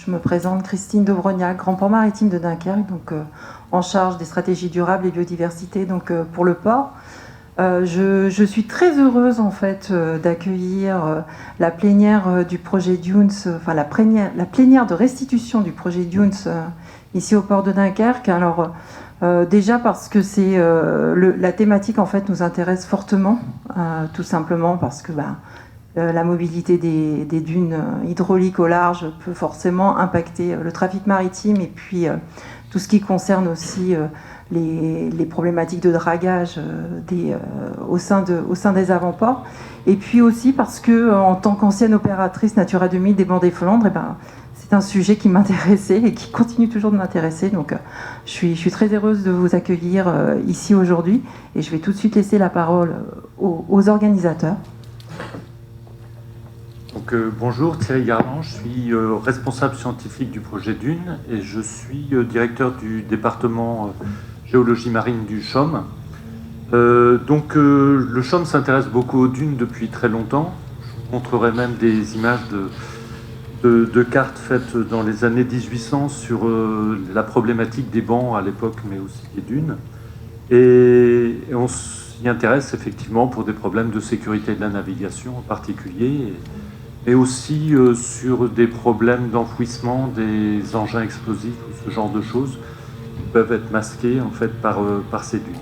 Je me présente, Christine de Brognac, Grand Port Maritime de Dunkerque, donc en charge des stratégies durables et biodiversité donc, pour le port. Je suis très heureuse en fait d'accueillir la plénière du projet Dunes, enfin la plénière de restitution du projet Dunes ici au port de Dunkerque. Alors déjà parce que c'est la thématique en fait nous intéresse fortement, tout simplement parce que la mobilité des dunes hydrauliques au large peut forcément impacter le trafic maritime et puis tout ce qui concerne aussi les problématiques de dragage au sein des avant-ports. Et puis aussi parce que, en tant qu'ancienne opératrice Natura 2000 des Bords des Flandres, c'est un sujet qui m'intéressait et qui continue toujours de m'intéresser. Donc je suis très heureuse de vous accueillir ici aujourd'hui et je vais tout de suite laisser la parole aux organisateurs. Donc, bonjour, Thierry Garland, je suis responsable scientifique du projet Dunes et je suis directeur du département géologie marine du CHOM. Le CHOM s'intéresse beaucoup aux dunes depuis très longtemps. Je vous montrerai même des images de cartes faites dans les années 1800 sur la problématique des bancs à l'époque, mais aussi des dunes. Et on s'y intéresse effectivement pour des problèmes de sécurité de la navigation en particulier, mais aussi sur des problèmes d'enfouissement des engins explosifs ou ce genre de choses qui peuvent être masqués en fait par ces dunes.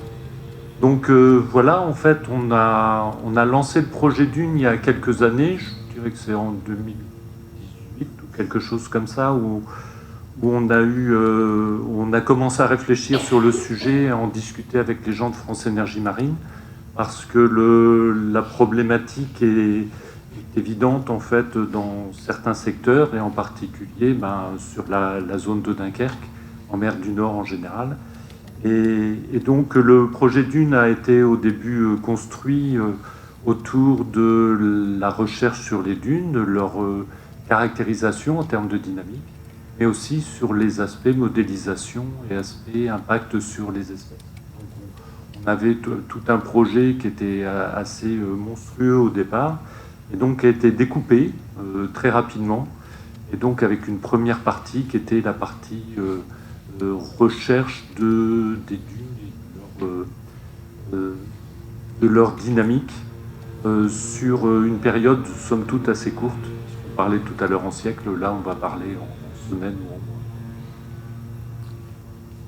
Donc voilà, en fait, on a lancé le projet Dunes il y a quelques années, je dirais que c'est en 2018 ou quelque chose comme ça, où on a commencé à réfléchir sur le et à en discuter avec les gens de France Énergie Marine, parce que la problématique est évidente en fait dans certains secteurs et en particulier sur la zone de Dunkerque, en mer du Nord en général. Et donc le projet Dunes a été au début construit autour de la recherche sur les dunes, de leur caractérisation en termes de dynamique, mais aussi sur les aspects modélisation et aspects impact sur les espèces. Donc, on avait tout un projet qui était assez monstrueux au départ, et donc qui a été découpé très rapidement, et donc avec une première partie qui était la partie recherche des dunes et de leur dynamique sur une période somme toute assez courte. On parlait tout à l'heure en siècle, là on va parler en semaines ou en mois.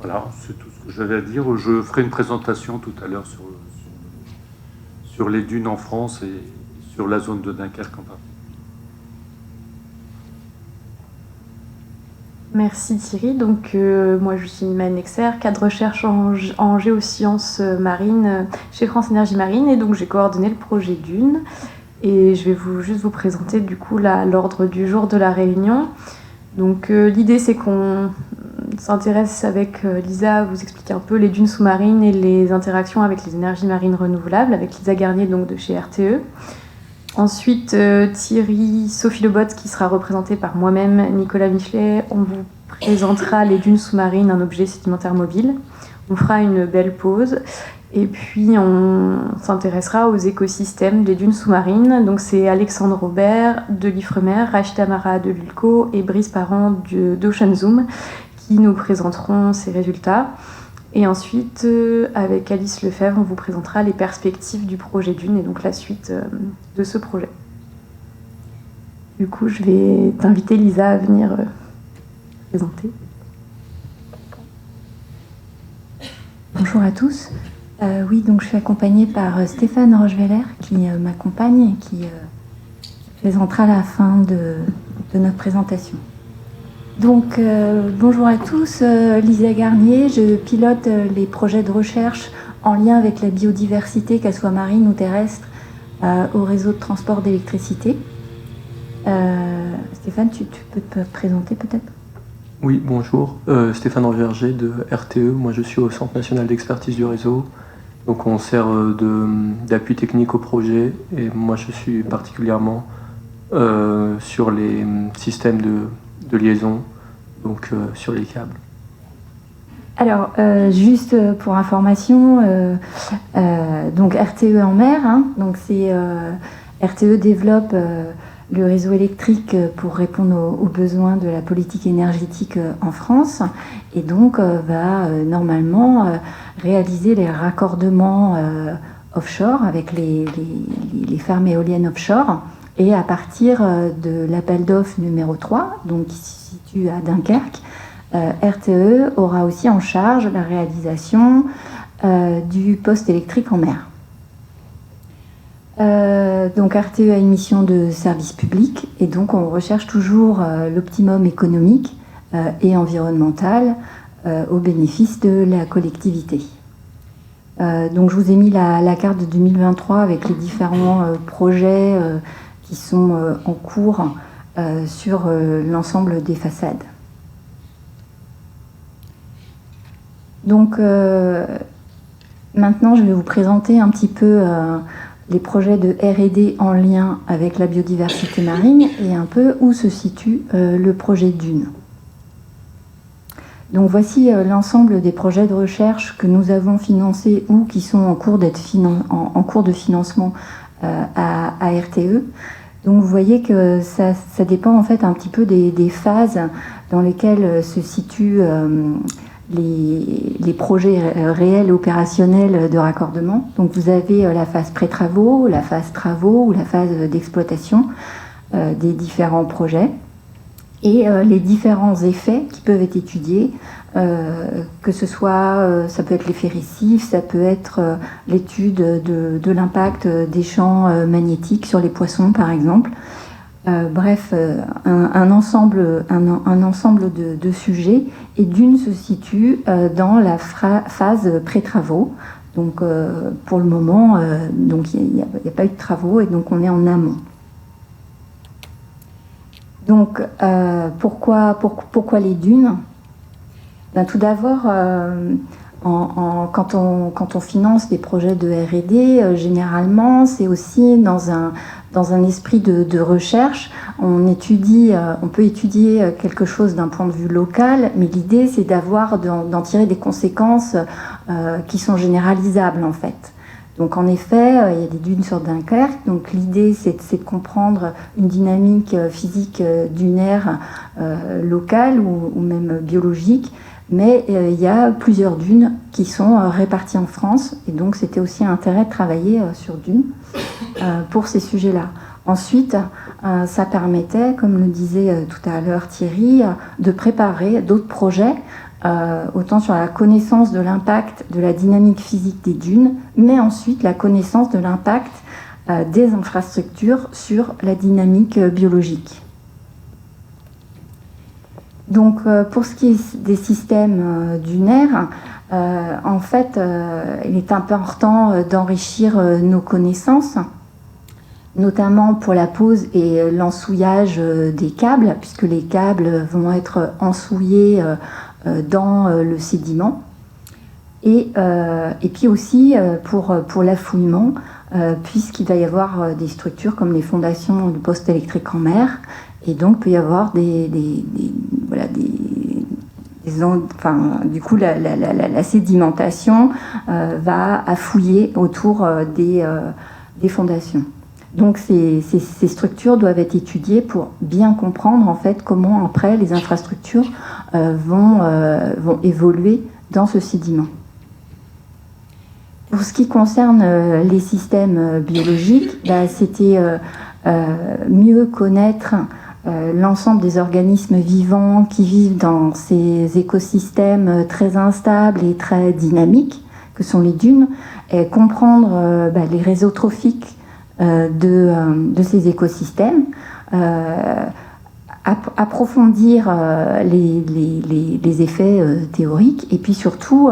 Voilà, c'est tout ce que j'avais à dire. Je ferai une présentation tout à l'heure sur les dunes en France et sur la zone de Dunkerque en particulier. Merci Thierry. Donc moi je suis Iman Nexer, cadre de recherche en géosciences marines chez France Énergie Marine, et donc j'ai coordonné le projet Dunes et je vais juste vous présenter du coup l'ordre du jour de la réunion. Donc l'idée c'est qu'on s'intéresse avec Lisa à vous expliquer un peu les dunes sous-marines et les interactions avec les énergies marines renouvelables, avec Lisa Garnier donc de chez RTE. Ensuite, Thierry, Sophie Lebot, qui sera représentée par moi-même, Nicolas Michelet, on vous présentera les dunes sous-marines, un objet sédimentaire mobile. On fera une belle pause et puis on s'intéressera aux écosystèmes des dunes sous-marines. Donc c'est Alexandre Robert de l'Ifremer, Rachida Mara de l'ULCO et Brice Parent d'Ocean Zoom qui nous présenteront ces résultats. Et ensuite, avec Alice Lefebvre, on vous présentera les perspectives du projet Dunes et donc la suite de ce projet. Du coup, je vais t'inviter, Lisa, à venir présenter. Bonjour à tous. Oui, donc je suis accompagnée par Stéphane Rocheveller qui m'accompagne et qui présentera la fin de notre présentation. Donc, bonjour à tous, Lisa Garnier, je pilote les projets de recherche en lien avec la biodiversité, qu'elle soit marine ou terrestre, au réseau de transport d'électricité. Stéphane, tu peux te présenter peut-être ? Oui, bonjour, Stéphane Roverger de RTE, moi je suis au Centre national d'expertise du réseau, donc on sert d'appui technique au projet et moi je suis particulièrement sur les systèmes de liaison, donc sur les câbles. Alors, juste pour information, donc RTE en mer, donc c'est RTE développe le réseau électrique pour répondre aux besoins de la politique énergétique en France, et donc va normalement réaliser les raccordements offshore avec les fermes éoliennes offshore. Et à partir de l'appel d'offres numéro 3, donc qui se situe à Dunkerque, RTE aura aussi en charge la réalisation du poste électrique en mer. Donc RTE a une mission de service public et donc on recherche toujours l'optimum économique et environnemental au bénéfice de la collectivité. Donc je vous ai mis la carte de 2023 avec les différents projets qui sont en cours sur l'ensemble des façades. Donc maintenant je vais vous présenter un petit peu les projets de R&D en lien avec la biodiversité marine et un peu où se situe le projet Dune. Donc voici l'ensemble des projets de recherche que nous avons financés ou qui sont en cours de financement à RTE. Donc vous voyez que ça dépend en fait un petit peu des phases dans lesquelles se situent les projets réels et opérationnels de raccordement. Donc vous avez la phase pré-travaux, la phase travaux ou la phase d'exploitation des différents projets et les différents effets qui peuvent être étudiés, que ce soit, ça peut être l'effet récif, ça peut être l'étude de l'impact des champs magnétiques sur les poissons par exemple. Bref, un ensemble de sujets, et Dune se situe dans la phase pré-travaux. Donc pour le moment, donc il n'y a pas eu de travaux et donc on est en amont. Donc pourquoi les dunes? Ben, tout d'abord, quand on finance des projets de R&D, généralement, c'est aussi dans un esprit de recherche. On peut étudier quelque chose d'un point de vue local, mais l'idée, c'est d'en tirer des conséquences qui sont généralisables, en fait. Donc, en effet, il y a des dunes sur Dunkerque. Donc, l'idée, c'est de comprendre une dynamique physique dunaire locale ou même biologique. Mais il y a plusieurs dunes qui sont réparties en France, et donc c'était aussi un intérêt de travailler sur Dune pour ces sujets-là. Ensuite, ça permettait, comme le disait tout à l'heure Thierry, de préparer d'autres projets, autant sur la connaissance de l'impact de la dynamique physique des dunes, mais ensuite la connaissance de l'impact des infrastructures sur la dynamique biologique. Donc, pour ce qui est des systèmes dunaires, en fait, il est important d'enrichir nos connaissances, notamment pour la pose et l'ensouillage des câbles, puisque les câbles vont être ensouillés dans le sédiment. Et puis aussi pour l'affouillement, puisqu'il va y avoir des structures comme les fondations du poste électrique en mer, et donc il peut y avoir du coup la sédimentation va affouiller autour des fondations. Donc ces structures doivent être étudiées pour bien comprendre en fait comment après les infrastructures vont évoluer dans ce sédiment. Pour ce qui concerne les systèmes biologiques, c'était mieux connaître l'ensemble des organismes vivants qui vivent dans ces écosystèmes très instables et très dynamiques que sont les dunes, et comprendre les réseaux trophiques de ces écosystèmes, approfondir les effets théoriques, et puis surtout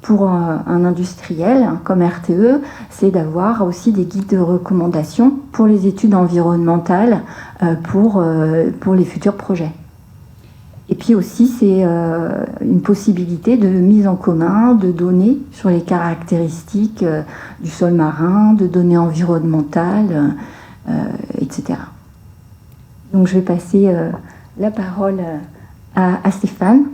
pour un industriel comme RTE, c'est d'avoir aussi des guides de recommandation pour les études environnementales pour les futurs projets. Et puis aussi, c'est une possibilité de mise en commun de données sur les caractéristiques du sol marin, de données environnementales, etc. Donc je vais passer la parole à Stéphane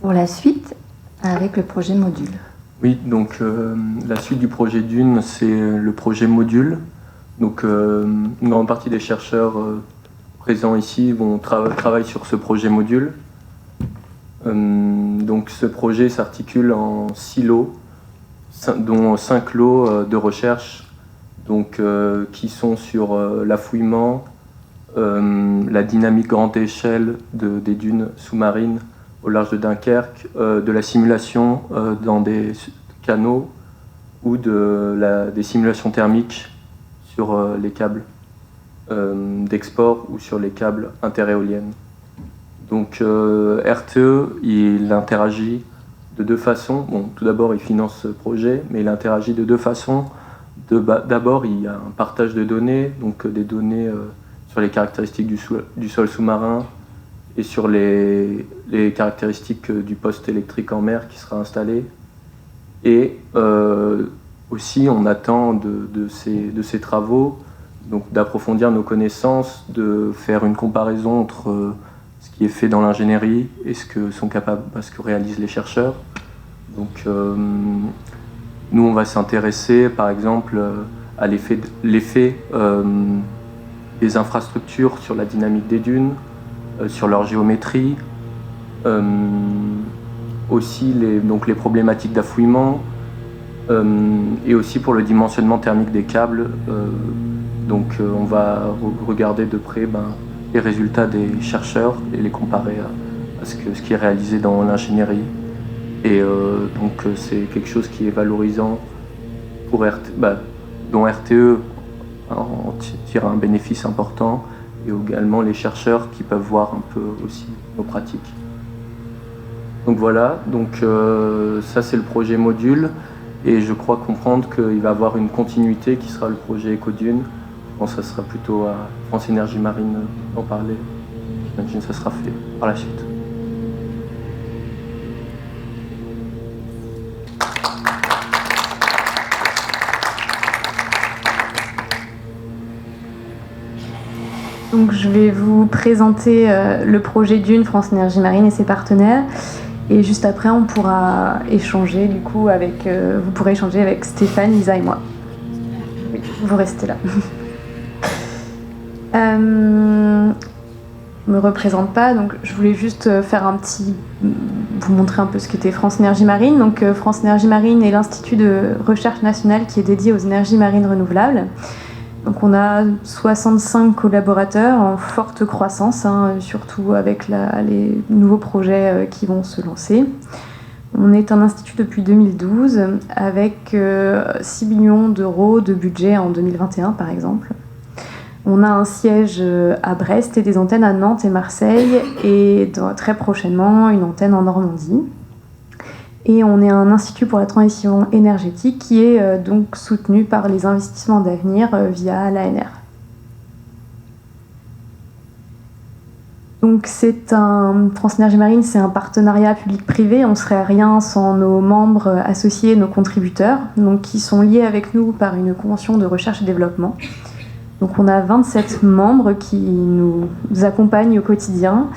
pour la suite avec le projet module. Oui, donc la suite du projet Dune, c'est le projet module. Donc une grande partie des chercheurs présents ici travaillent sur ce projet module. Donc ce projet s'articule en 6 lots, dont 5 lots de recherche donc, qui sont sur l'affouillement, la dynamique grande échelle des dunes sous-marines au large de Dunkerque, de la simulation dans des canaux ou des simulations thermiques sur les câbles d'export ou sur les câbles interéoliennes. Donc RTE, il interagit de 2 façons. Bon, tout d'abord, il finance ce projet, mais il interagit de 2 façons. D'abord, il y a un partage de données, donc des données sur les caractéristiques du sol sous-marin et sur les caractéristiques du poste électrique en mer qui sera installé. Et aussi, on attend de ces travaux donc d'approfondir nos connaissances, de faire une comparaison entre ce qui est fait dans l'ingénierie et ce que réalisent les chercheurs. Donc, nous, on va s'intéresser, par exemple, à l'effet des infrastructures sur la dynamique des dunes, sur leur géométrie, aussi les problématiques d'affouillement, et aussi pour le dimensionnement thermique des câbles. Donc on va regarder de près les résultats des chercheurs et les comparer à ce qui est réalisé dans l'ingénierie. Et donc c'est quelque chose qui est valorisant pour dont RTE en tire un bénéfice important, et également les chercheurs qui peuvent voir un peu aussi nos pratiques. Donc voilà, ça c'est le projet module, et je crois comprendre qu'il va y avoir une continuité qui sera le projet Écodune. Je pense que ça sera plutôt à France Énergie Marine d'en parler. J'imagine que ça sera fait par la suite. Donc, je vais vous présenter le projet Dune, France Énergie Marine et ses partenaires. Et juste après, on pourra échanger du coup vous pourrez échanger avec Stéphane, Lisa et moi. Oui, vous restez là. Je me représente pas, donc je voulais juste vous montrer un peu ce qu'était France Énergie Marine. Donc France Énergie Marine est l'institut de recherche nationale qui est dédié aux énergies marines renouvelables. Donc on a 65 collaborateurs en forte croissance, surtout avec les nouveaux projets qui vont se lancer. On est un institut depuis 2012 avec 6 millions d'euros de budget en 2021 par exemple. On a un siège à Brest et des antennes à Nantes et Marseille, et très prochainement une antenne en Normandie. Et on est un institut pour la transition énergétique qui est donc soutenu par les investissements d'avenir via l'ANR. Donc France Énergie Marine, c'est un partenariat public-privé. On ne serait rien sans nos membres associés, nos contributeurs, donc qui sont liés avec nous par une convention de recherche et développement. Donc on a 27 membres qui nous accompagnent au quotidien,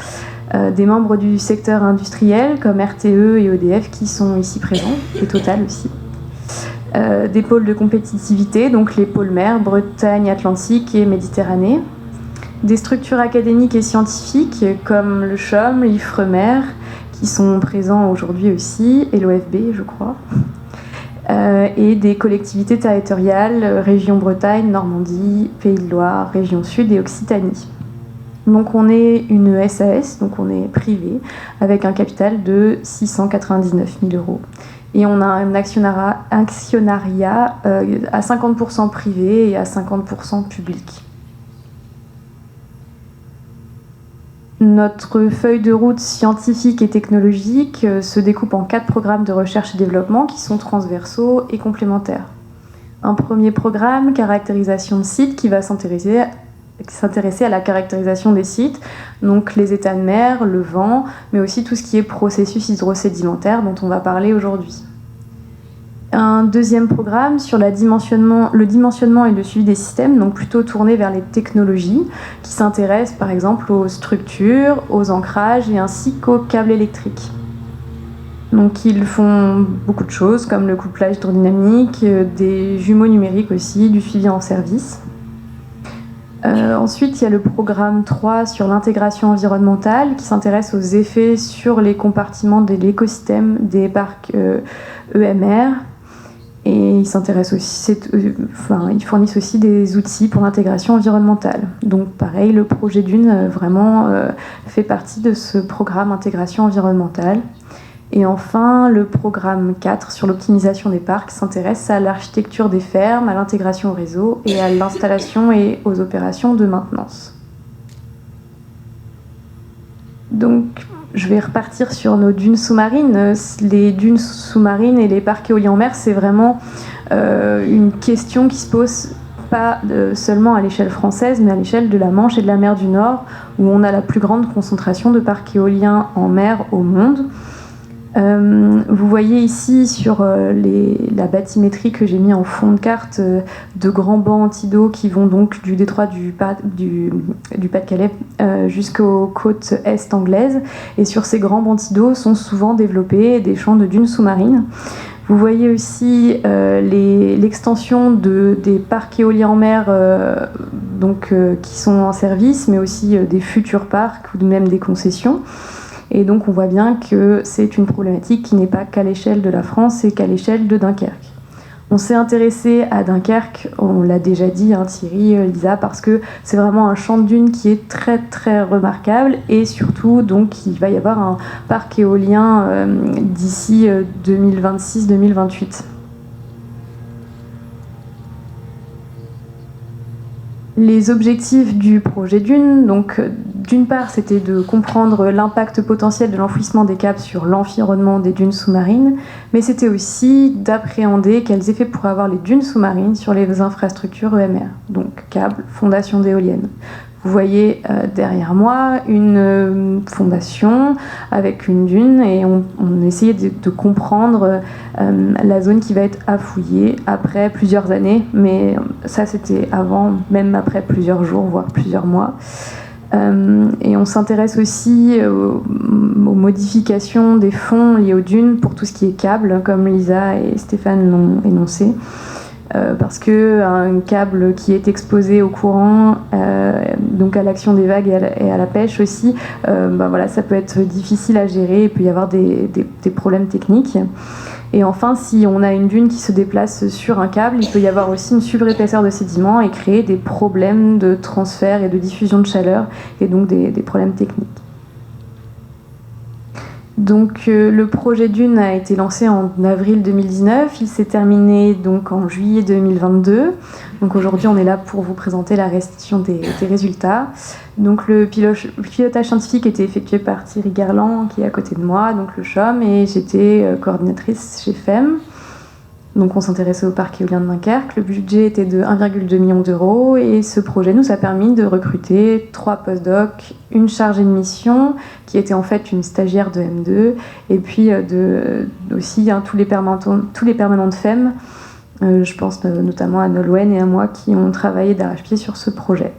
des membres du secteur industriel comme RTE et EDF qui sont ici présents, et Total aussi. Des pôles de compétitivité, donc les pôles mer, Bretagne, Atlantique et Méditerranée. Des structures académiques et scientifiques comme le CHOM, l'IFREMER, qui sont présents aujourd'hui aussi, et l'OFB, je crois. Et des collectivités territoriales, région Bretagne, Normandie, Pays de Loire, région Sud et Occitanie. Donc on est une SAS, donc on est privé, avec un capital de 699 000 euros. Et on a un actionnariat à 50% privé et à 50% public. Notre feuille de route scientifique et technologique se découpe en 4 programmes de recherche et développement qui sont transversaux et complémentaires. Un premier programme, caractérisation de sites, qui va s'intéresser à la caractérisation des sites, donc les états de mer, le vent, mais aussi tout ce qui est processus hydrosédimentaire dont on va parler aujourd'hui. Un deuxième programme sur le dimensionnement et le suivi des systèmes, donc plutôt tourné vers les technologies, qui s'intéressent par exemple aux structures, aux ancrages et ainsi qu'aux câbles électriques. Donc ils font beaucoup de choses comme le couplage hydrodynamique, des jumeaux numériques aussi, du suivi en service. Ensuite, il y a le programme 3 sur l'intégration environnementale qui s'intéresse aux effets sur les compartiments de l'écosystème des parcs EMR. Et ils fournissent aussi des outils pour l'intégration environnementale. Donc pareil, le projet Dune vraiment fait partie de ce programme intégration environnementale. Et enfin, le programme 4 sur l'optimisation des parcs s'intéresse à l'architecture des fermes, à l'intégration au réseau et à l'installation et aux opérations de maintenance. Donc, je vais repartir sur nos dunes sous-marines. Les dunes sous-marines et les parcs éoliens en mer, c'est vraiment une question qui se pose pas seulement à l'échelle française, mais à l'échelle de la Manche et de la mer du Nord, où on a la plus grande concentration de parcs éoliens en mer au monde. Vous voyez ici sur la bathymétrie que j'ai mis en fond de carte de grands bancs anti-d'eau qui vont donc du détroit du Pas-de-Calais jusqu'aux côtes est anglaises. Et sur ces grands bancs anti-d'eau sont souvent développés des champs de dunes sous-marines. Vous voyez aussi l'extension des parcs éoliens en mer qui sont en service, mais aussi des futurs parcs ou même des concessions. Et donc on voit bien que c'est une problématique qui n'est pas qu'à l'échelle de la France et qu'à l'échelle de Dunkerque. On s'est intéressé à Dunkerque, on l'a déjà dit, Thierry, Lisa, parce que c'est vraiment un champ de dunes qui est très très remarquable et surtout donc il va y avoir un parc éolien d'ici 2026-2028. Les objectifs du projet Dune, donc d'une part, c'était de comprendre l'impact potentiel de l'enfouissement des câbles sur l'environnement des dunes sous-marines, mais c'était aussi d'appréhender quels effets pourraient avoir les dunes sous-marines sur les infrastructures EMR, donc câbles, fondations d'éoliennes. Vous voyez derrière moi une fondation avec une dune et on essayait de comprendre la zone qui va être à fouiller après plusieurs années, mais ça c'était avant, même après plusieurs jours, voire plusieurs mois. Et on s'intéresse aussi aux modifications des fonds liés aux dunes pour tout ce qui est câble, comme Lisa et Stéphane l'ont énoncé. Parce qu'un câble qui est exposé au courant, donc à l'action des vagues et à la pêche aussi, ça peut être difficile à gérer, il peut y avoir des problèmes techniques. Et enfin, si on a une dune qui se déplace sur un câble, il peut y avoir aussi une surépaisseur de sédiments et créer des problèmes de transfert et de diffusion de chaleur, et donc des problèmes techniques. Donc le projet Dune a été lancé en avril 2019, il s'est terminé donc en juillet 2022. Donc aujourd'hui on est là pour vous présenter la restitution des résultats. Donc le pilotage scientifique était effectué par Thierry Garland qui est à côté de moi, donc le CHOM, et j'étais coordinatrice chez FEM. Donc on s'intéressait au parc éolien de Dunkerque. Le budget était de 1,2 million d'euros et ce projet nous a permis de recruter 3 postdocs, une chargée de mission qui était en fait une stagiaire de M2 et puis aussi tous les permanents de FEM. Je pense notamment à Nolwenn et à moi qui ont travaillé d'arrache-pied sur ce projet.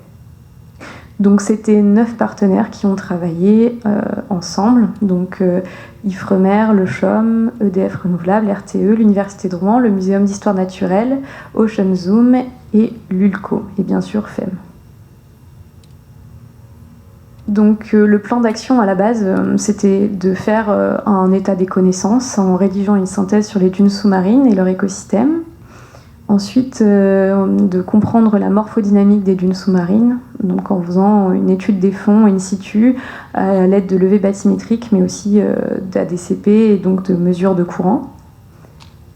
Donc c'était 9 partenaires qui ont travaillé ensemble, donc Ifremer, le CHOM, EDF Renouvelable, RTE, l'Université de Rouen, le Muséum d'Histoire Naturelle, Ocean Zoom et l'ULCO, et bien sûr FEM. Donc le plan d'action à la base, c'était de faire un état des connaissances en rédigeant une synthèse sur les dunes sous-marines et leur écosystème. Ensuite, de comprendre la morphodynamique des dunes sous-marines, donc en faisant une étude des fonds in situ à l'aide de levées bathymétriques, mais aussi d'ADCP et donc de mesures de courant.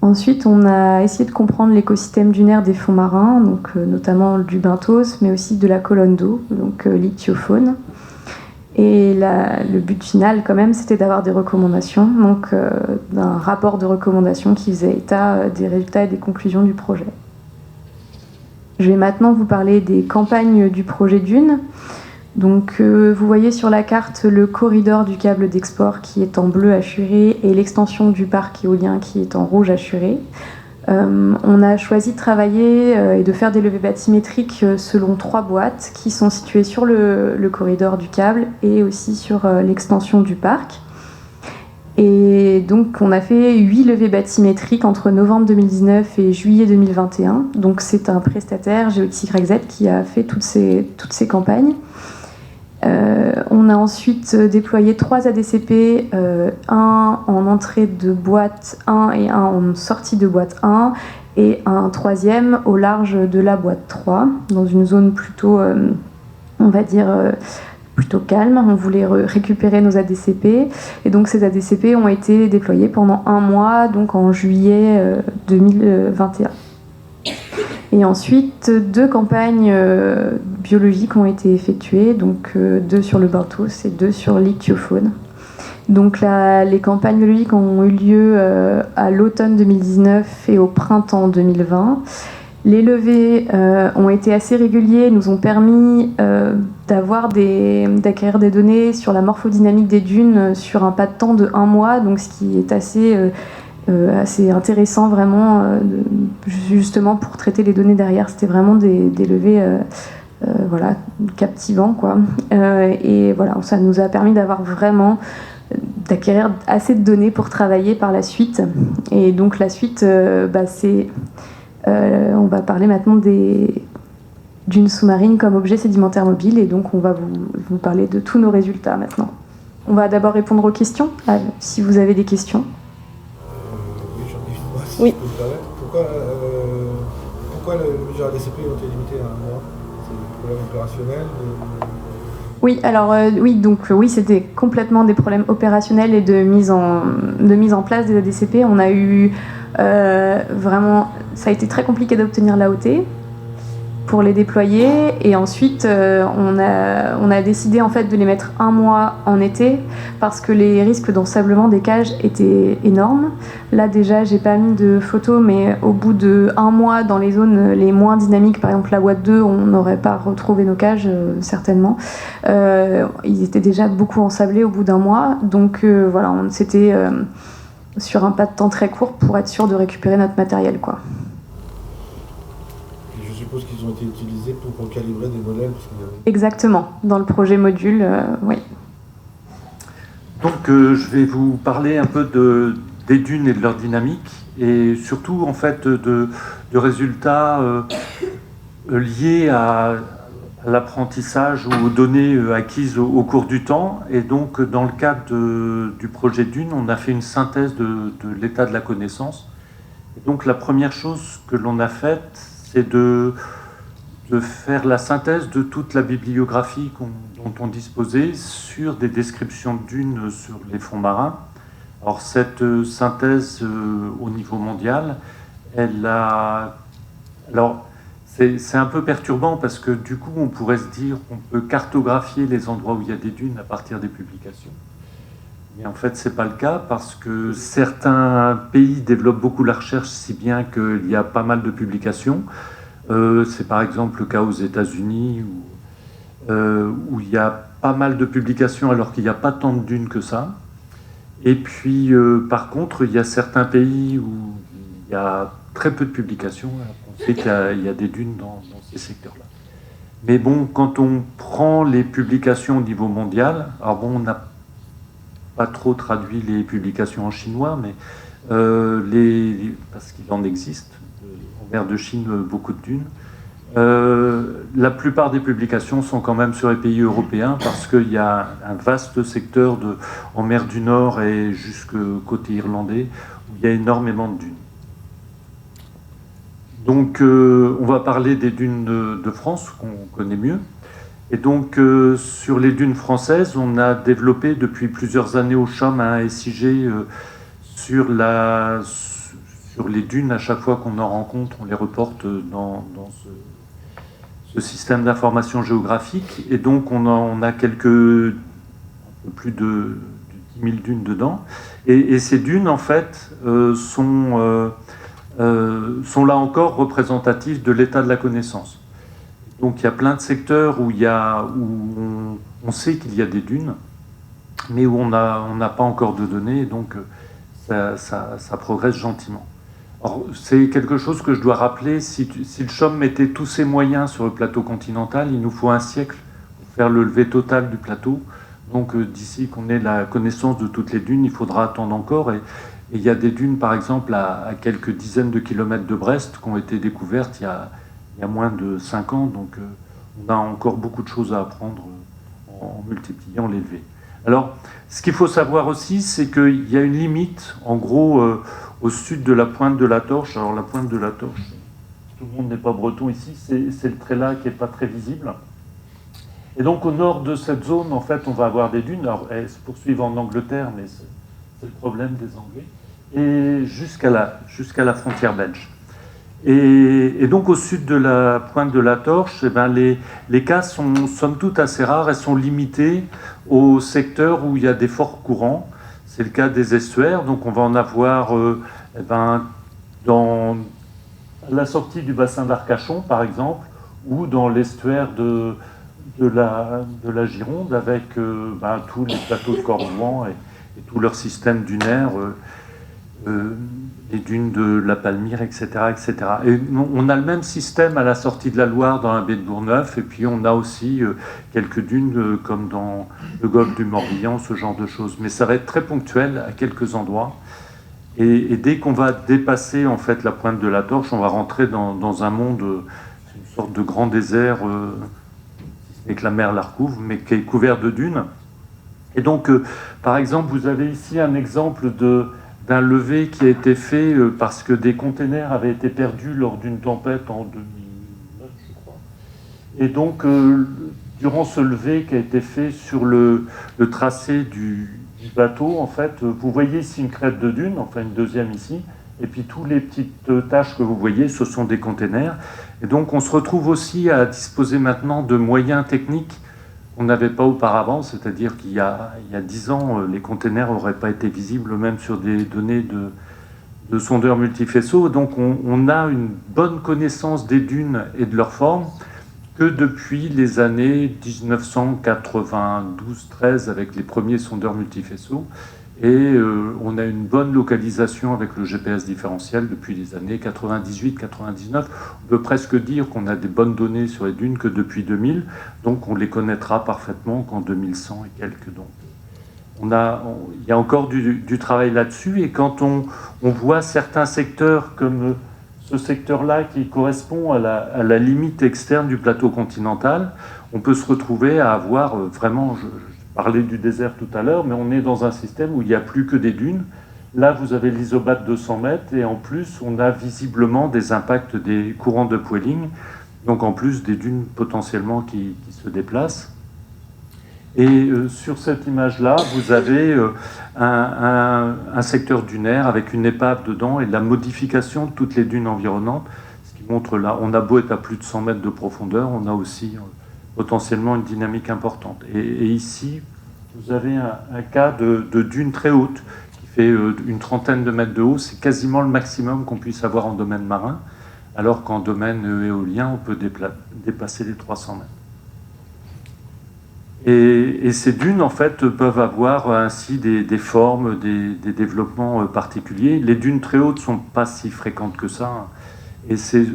Ensuite, on a essayé de comprendre l'écosystème dunaire des fonds marins, donc notamment du benthos, mais aussi de la colonne d'eau, donc l'ichtyofaune. Et le but final, quand même, c'était d'avoir des recommandations, donc d'un rapport de recommandations qui faisait état des résultats et des conclusions du projet. Je vais maintenant vous parler des campagnes du projet Dune. Donc, vous voyez sur la carte le corridor du câble d'export qui est en bleu assuré et l'extension du parc éolien qui est en rouge assuré. On a choisi de travailler et de faire des levées bathymétriques selon 3 boîtes qui sont situées sur le corridor du câble et aussi sur l'extension du parc. Et donc on a fait 8 levées bathymétriques entre novembre 2019 et juillet 2021. Donc c'est un prestataire, GeoXYZ, qui a fait toutes ces campagnes. On a ensuite déployé 3 ADCP, un en entrée de boîte 1 et un en sortie de boîte 1, et un troisième au large de la boîte 3, dans une zone plutôt, on va dire, plutôt calme. On voulait récupérer nos ADCP, et donc ces ADCP ont été déployés pendant 1 mois, donc en juillet 2021. Et ensuite, 2 campagnes biologiques ont été effectuées, donc 2 sur le benthos et 2 sur l'ichthyofaune. Donc les campagnes biologiques ont eu lieu à l'automne 2019 et au printemps 2020. Les levées ont été assez réguliers, nous ont permis d'acquérir des données sur la morphodynamique des dunes sur un pas de temps de 1 mois, donc ce qui est assez intéressant vraiment, justement pour traiter les données derrière. C'était vraiment des levées voilà, captivants, quoi. Et voilà, ça nous a permis d'acquérir assez de données pour travailler par la suite. Et donc la suite, on va parler maintenant des dunes sous-marines comme objet sédimentaire mobile, et donc on va vous parler de tous nos résultats maintenant. On va d'abord répondre aux questions, si vous avez des questions. Oui. Pourquoi les mesures ADCP ont été limitées à 1 mois? C'est des problèmes opérationnels Oui, alors oui, c'était complètement des problèmes opérationnels et de mise en place des ADCP. On a eu vraiment, ça a été très compliqué d'obtenir l'AOT pour les déployer, et ensuite on a décidé en fait de les mettre 1 mois en été parce que les risques d'ensablement des cages étaient énormes. Là déjà, j'ai pas mis de photos, mais au bout de 1 mois, dans les zones les moins dynamiques, par exemple la boîte 2, on n'aurait pas retrouvé nos cages certainement. Ils étaient déjà beaucoup ensablés au bout d'1 mois, donc voilà, c'était sur un pas de temps très court pour être sûr de récupérer notre matériel, quoi. Je suppose qu'ils ont été utilisés pour calibrer des modèles. Exactement, dans le projet module, oui. Donc je vais vous parler un peu des dunes et de leur dynamique, et surtout en fait de résultats liés à l'apprentissage ou aux données acquises au cours du temps. Et donc dans le cadre du projet Dune, on a fait une synthèse de l'état de la connaissance. Et donc la première chose que l'on a faite, c'est de faire la synthèse de toute la bibliographie dont on disposait sur des descriptions de dunes sur les fonds marins. Alors cette synthèse au niveau mondial, c'est un peu perturbant parce que du coup on pourrait se dire qu'on peut cartographier les endroits où il y a des dunes à partir des publications. Mais en fait, c'est pas le cas parce que certains pays développent beaucoup la recherche, si bien qu'il y a pas mal de publications. C'est par exemple le cas aux États-Unis où il y a pas mal de publications alors qu'il n'y a pas tant de dunes que ça. Et puis, par contre, il y a certains pays où il y a très peu de publications. On sait qu'il y a des dunes dans ces secteurs-là. Mais bon, quand on prend les publications au niveau mondial, alors bon, on n'a pas trop traduit les publications en chinois, mais parce qu'il en existe, en mer de Chine, beaucoup de dunes. La plupart des publications sont quand même sur les pays européens parce qu'il y a un vaste secteur en mer du Nord et jusqu'au côté irlandais où il y a énormément de dunes. Donc on va parler des dunes de France qu'on connaît mieux. Et donc sur les dunes françaises, on a développé depuis plusieurs années au CHOM un SIG sur les dunes. À chaque fois qu'on en rencontre, on les reporte dans ce système d'information géographique. Et donc on a un peu plus de 10 000 dunes dedans. Et ces dunes, en fait, sont là encore représentatives de l'état de la connaissance. Donc il y a plein de secteurs où on sait qu'il y a des dunes, mais où on n'a pas encore de données, et donc ça progresse gentiment. Alors, c'est quelque chose que je dois rappeler, si le CHOM mettait tous ses moyens sur le plateau continental, il nous faut un siècle pour faire le levé total du plateau. Donc d'ici qu'on ait la connaissance de toutes les dunes, il faudra attendre encore. Et il y a des dunes, par exemple, à quelques dizaines de kilomètres de Brest, qui ont été découvertes il y a moins de 5 ans. Donc on a encore beaucoup de choses à apprendre en multipliant les levées. Alors, ce qu'il faut savoir aussi, c'est qu'il y a une limite, en gros, au sud de la pointe de la Torche. Alors la pointe de la Torche, tout le monde n'est pas breton ici, c'est le trait là qui n'est pas très visible. Et donc au nord de cette zone, en fait, on va avoir des dunes. Alors elles se poursuivent en Angleterre, mais c'est le problème des Anglais. Et jusqu'à la frontière belge. Et donc au sud de la pointe de la Torche, eh ben, les casses sont somme toute assez rares. Elles sont limitées aux secteurs où il y a des forts courants. C'est le cas des estuaires. Donc on va en avoir eh ben, dans la sortie du bassin d'Arcachon, par exemple, ou dans l'estuaire de la Gironde, avec tous les plateaux de Cornouailles et tout leur système dunaire, les dunes de la Palmyre, etc., etc. Et on a le même système à la sortie de la Loire, dans la baie de Bourgneuf, et puis on a aussi quelques dunes comme dans le golfe du Morbihan, ce genre de choses. Mais ça va être très ponctuel à quelques endroits. Et dès qu'on va dépasser en fait la pointe de la Torche, on va rentrer dans un monde, une sorte de grand désert, et que la mer la recouvre, mais qui est couvert de dunes. Et donc, par exemple, vous avez ici un exemple d'un levé qui a été fait parce que des containers avaient été perdus lors d'une tempête en 2009, je crois. Et donc, durant ce levé qui a été fait sur le tracé du bateau, en fait, vous voyez ici une crête de dune, enfin une deuxième ici, et puis toutes les petites taches que vous voyez, ce sont des containers. Et donc on se retrouve aussi à disposer maintenant de moyens techniques qu'on n'avait pas auparavant, c'est-à-dire qu'il y a 10 ans, les containers n'auraient pas été visibles même sur des données de sondeurs multifaisceaux. Donc on a une bonne connaissance des dunes et de leur forme que depuis les années 1992-13 avec les premiers sondeurs multifaisceaux. Et on a une bonne localisation avec le GPS différentiel depuis les années 98-99. On peut presque dire qu'on a des bonnes données sur les dunes que depuis 2000, donc on les connaîtra parfaitement qu'en 2100 et quelques. Donc il y a encore du travail là-dessus. Et quand on voit certains secteurs comme ce secteur-là qui correspond à la limite externe du plateau continental, on peut se retrouver à avoir vraiment... Je parlais du désert tout à l'heure, mais on est dans un système où il n'y a plus que des dunes. Là, vous avez l'isobat de 200 mètres, et en plus, on a visiblement des impacts des courants de Poeling, donc en plus des dunes potentiellement qui se déplacent. Et sur cette image-là, vous avez un secteur dunaire avec une épave dedans et la modification de toutes les dunes environnantes, ce qui montre là, on a beau être à plus de 100 mètres de profondeur, on a aussi... potentiellement une dynamique importante. Et ici, vous avez un cas de dune très haute, qui fait une trentaine de mètres de haut. C'est quasiment le maximum qu'on puisse avoir en domaine marin, alors qu'en domaine éolien, on peut dépasser les 300 mètres. Et ces dunes, en fait, peuvent avoir ainsi des formes, des développements particuliers. Les dunes très hautes ne sont pas si fréquentes que ça, et c'est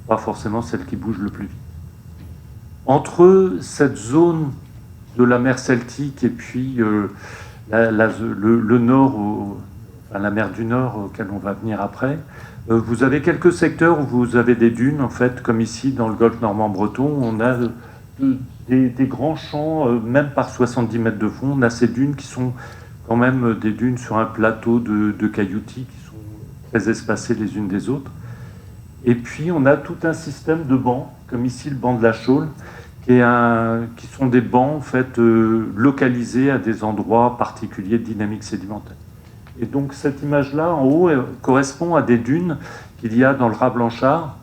pas forcément celles qui bougent le plus vite. Entre cette zone de la mer Celtique et puis le nord, la mer du Nord auquel on va venir après, vous avez quelques secteurs où vous avez des dunes, en fait, comme ici dans le golfe normand-breton, on a des grands champs, même par 70 mètres de fond, on a ces dunes qui sont quand même des dunes sur un plateau de cailloutis qui sont très espacées les unes des autres. Et puis on a tout un système de bancs, comme ici le banc de la Chaule, qui sont des bancs en fait, localisés à des endroits particuliers de dynamique sédimentaire. Et donc cette image-là, en haut, correspond à des dunes qu'il y a dans le Raz Blanchard,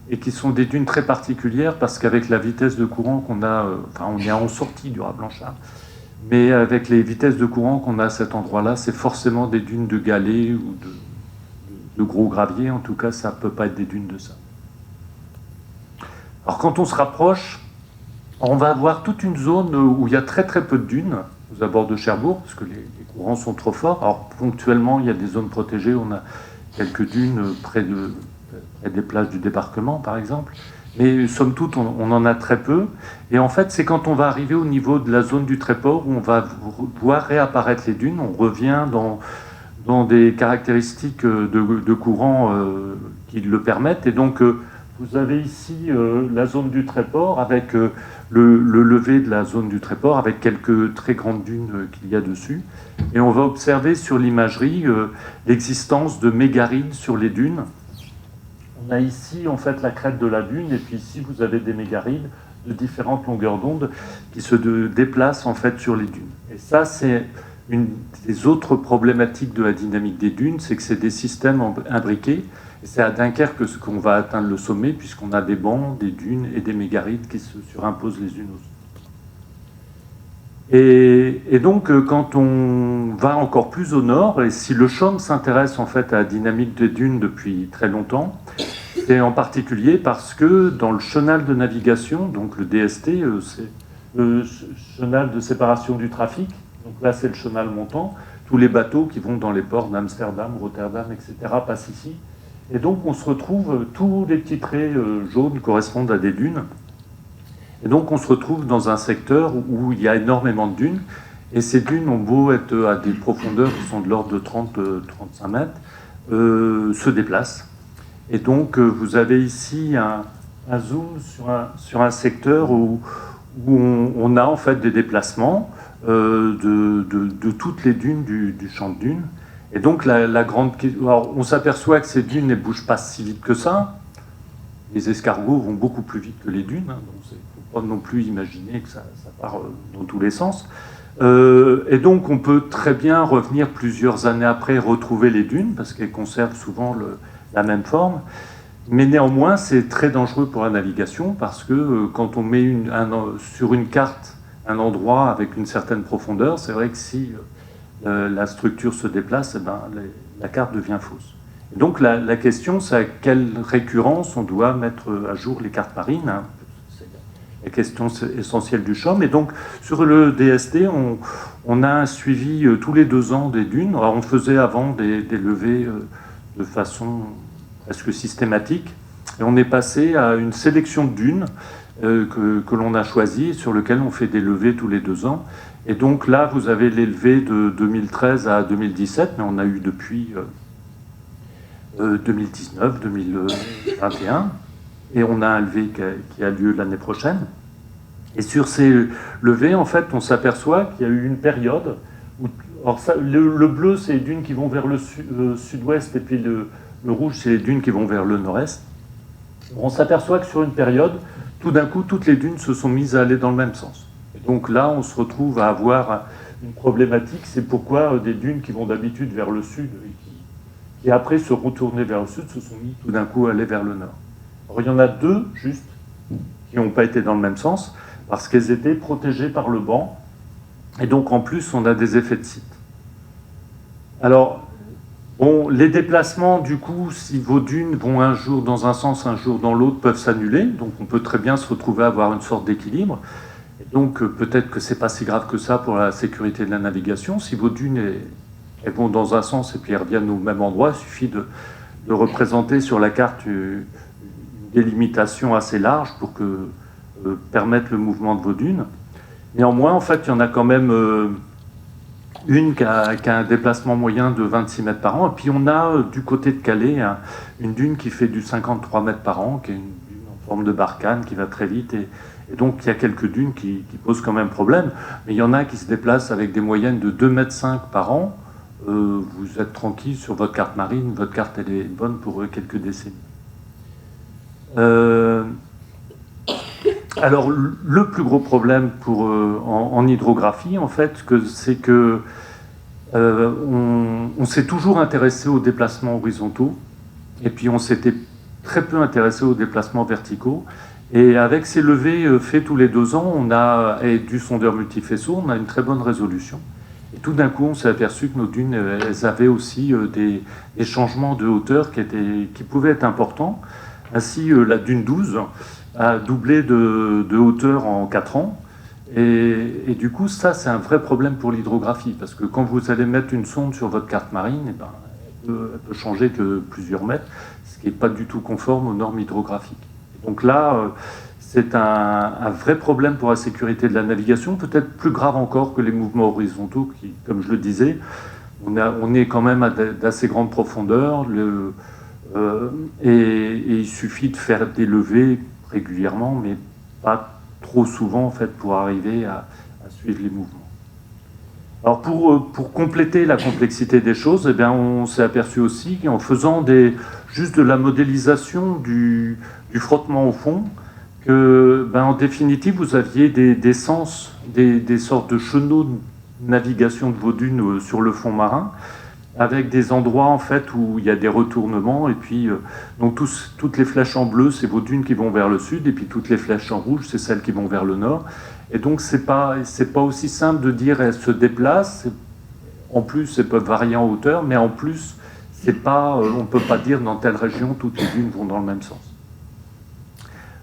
et qui sont des dunes très particulières, parce qu'avec la vitesse de courant qu'on a, on est en sortie du Raz Blanchard, mais avec les vitesses de courant qu'on a à cet endroit-là, c'est forcément des dunes de galets ou de gros graviers. En tout cas, ça ne peut pas être des dunes de ça. Alors quand on se rapproche, on va avoir toute une zone où il y a très très peu de dunes, aux abords de Cherbourg, parce que les courants sont trop forts. Alors ponctuellement, il y a des zones protégées, on a quelques dunes près des plages du débarquement, par exemple. Mais somme toute, on en a très peu. Et en fait, c'est quand on va arriver au niveau de la zone du Tréport où on va voir réapparaître les dunes. On revient dans des caractéristiques de courant qui le permettent. Et donc, vous avez ici la zone du Tréport avec le lever de la zone du Tréport avec quelques très grandes dunes qu'il y a dessus. Et on va observer sur l'imagerie l'existence de mégarides sur les dunes. On a ici en fait la crête de la dune et puis ici vous avez des mégarides de différentes longueurs d'onde qui se déplacent en fait sur les dunes. Et ça c'est une des autres problématiques de la dynamique des dunes, c'est que c'est des systèmes imbriqués. Et c'est à Dunkerque qu'on va atteindre le sommet puisqu'on a des bancs, des dunes et des mégarides qui se surimposent les unes aux autres. Et donc, quand on va encore plus au nord, et si le CHOM s'intéresse en fait à la dynamique des dunes depuis très longtemps, c'est en particulier parce que dans le chenal de navigation, donc le DST, c'est le chenal de séparation du trafic, donc là c'est le chenal montant, tous les bateaux qui vont dans les ports d'Amsterdam, Rotterdam, etc. passent ici. Et donc on se retrouve, tous les petits traits jaunes correspondent à des dunes. Et donc on se retrouve dans un secteur où il y a énormément de dunes, et ces dunes ont beau être à des profondeurs qui sont de l'ordre de 30-35 mètres, se déplacent. Et donc vous avez ici un zoom sur un secteur où on a en fait des déplacements de toutes les dunes du champ de dunes. Et donc la grande... Alors, on s'aperçoit que ces dunes ne bougent pas si vite que ça. Les escargots vont beaucoup plus vite que les dunes, hein, donc il ne faut pas non plus imaginer que ça part dans tous les sens. Et donc on peut très bien revenir plusieurs années après, retrouver les dunes, parce qu'elles conservent souvent la même forme. Mais néanmoins, c'est très dangereux pour la navigation, parce que quand on met sur une carte un endroit avec une certaine profondeur, c'est vrai que si la structure se déplace, eh ben, la carte devient fausse. Et donc la question, c'est à quelle récurrence on doit mettre à jour les cartes marines, hein. C'est la question essentielle du CHOM. Et donc sur le DST, on a un suivi tous les 2 ans des dunes. Alors, on faisait avant des levées de façon presque systématique. Et on est passé à une sélection de dunes que l'on a choisies, sur lequel on fait des levées tous les 2 ans. Et donc là, vous avez les levées de 2013 à 2017, mais on a eu depuis 2019, 2021, et on a un levé qui a lieu l'année prochaine. Et sur ces levées, en fait, on s'aperçoit qu'il y a eu une période où... Alors ça, le bleu, c'est les dunes qui vont vers le sud-ouest, et puis le rouge, c'est les dunes qui vont vers le nord-est. On s'aperçoit que sur une période, tout d'un coup, toutes les dunes se sont mises à aller dans le même sens. Et donc là, on se retrouve à avoir une problématique, c'est pourquoi des dunes qui vont d'habitude vers le sud et après se retourner vers le sud se sont mis tout d'un coup à aller vers le nord. Alors il y en a 2, juste, qui n'ont pas été dans le même sens, parce qu'elles étaient protégées par le banc, et donc en plus, on a des effets de site. Alors, bon, les déplacements, du coup, si vos dunes vont un jour dans un sens, un jour dans l'autre, peuvent s'annuler, donc on peut très bien se retrouver à avoir une sorte d'équilibre. Et donc peut-être que c'est pas si grave que ça pour la sécurité de la navigation. Si vos dunes elles vont dans un sens et puis elles reviennent au même endroit, il suffit de représenter sur la carte une délimitation assez large pour permettre le mouvement de vos dunes. Néanmoins, en fait, il y en a quand même une qui a un déplacement moyen de 26 mètres par an. Et puis on a du côté de Calais une dune qui fait du 53 mètres par an, qui est une dune en forme de barkhane qui va très vite. Et donc il y a quelques dunes qui posent quand même problème. Mais il y en a qui se déplacent avec des moyennes de 2,5 mètres par an. Vous êtes tranquille sur votre carte marine. Votre carte, elle est bonne pour quelques décennies. Alors, le plus gros problème en hydrographie, en fait, c'est que on s'est toujours intéressé aux déplacements horizontaux, et puis on s'était très peu intéressé aux déplacements verticaux. Et avec ces levées faits tous les 2 ans, et du sondeur multifaisceau, on a une très bonne résolution. Et tout d'un coup, on s'est aperçu que nos dunes, elles avaient aussi des changements de hauteur qui pouvaient être importants. Ainsi, la dune 12 a doublé de hauteur en 4 ans. Et du coup, ça, c'est un vrai problème pour l'hydrographie, parce que quand vous allez mettre une sonde sur votre carte marine, eh ben, elle peut changer de plusieurs mètres, ce qui n'est pas du tout conforme aux normes hydrographiques. Et Donc là, c'est un vrai problème pour la sécurité de la navigation, peut-être plus grave encore que les mouvements horizontaux qui, comme je le disais, on est quand même à d'assez grande profondeur et il suffit de faire des levées régulièrement, mais pas trop souvent en fait, pour arriver à suivre les mouvements. Alors pour compléter la complexité des choses, eh bien, on s'est aperçu aussi qu'en faisant juste de la modélisation du frottement au fond, que, en définitive, vous aviez des sens, des sortes de chenaux de navigation de vos dunes sur le fond marin, avec des endroits en fait où il y a des retournements, et puis donc toutes les flèches en bleu, c'est vos dunes qui vont vers le sud, et puis toutes les flèches en rouge, c'est celles qui vont vers le nord. Et donc c'est pas aussi simple de dire elles se déplacent. En plus, elles peuvent varier en hauteur, mais en plus, on ne peut pas dire dans telle région toutes les dunes vont dans le même sens.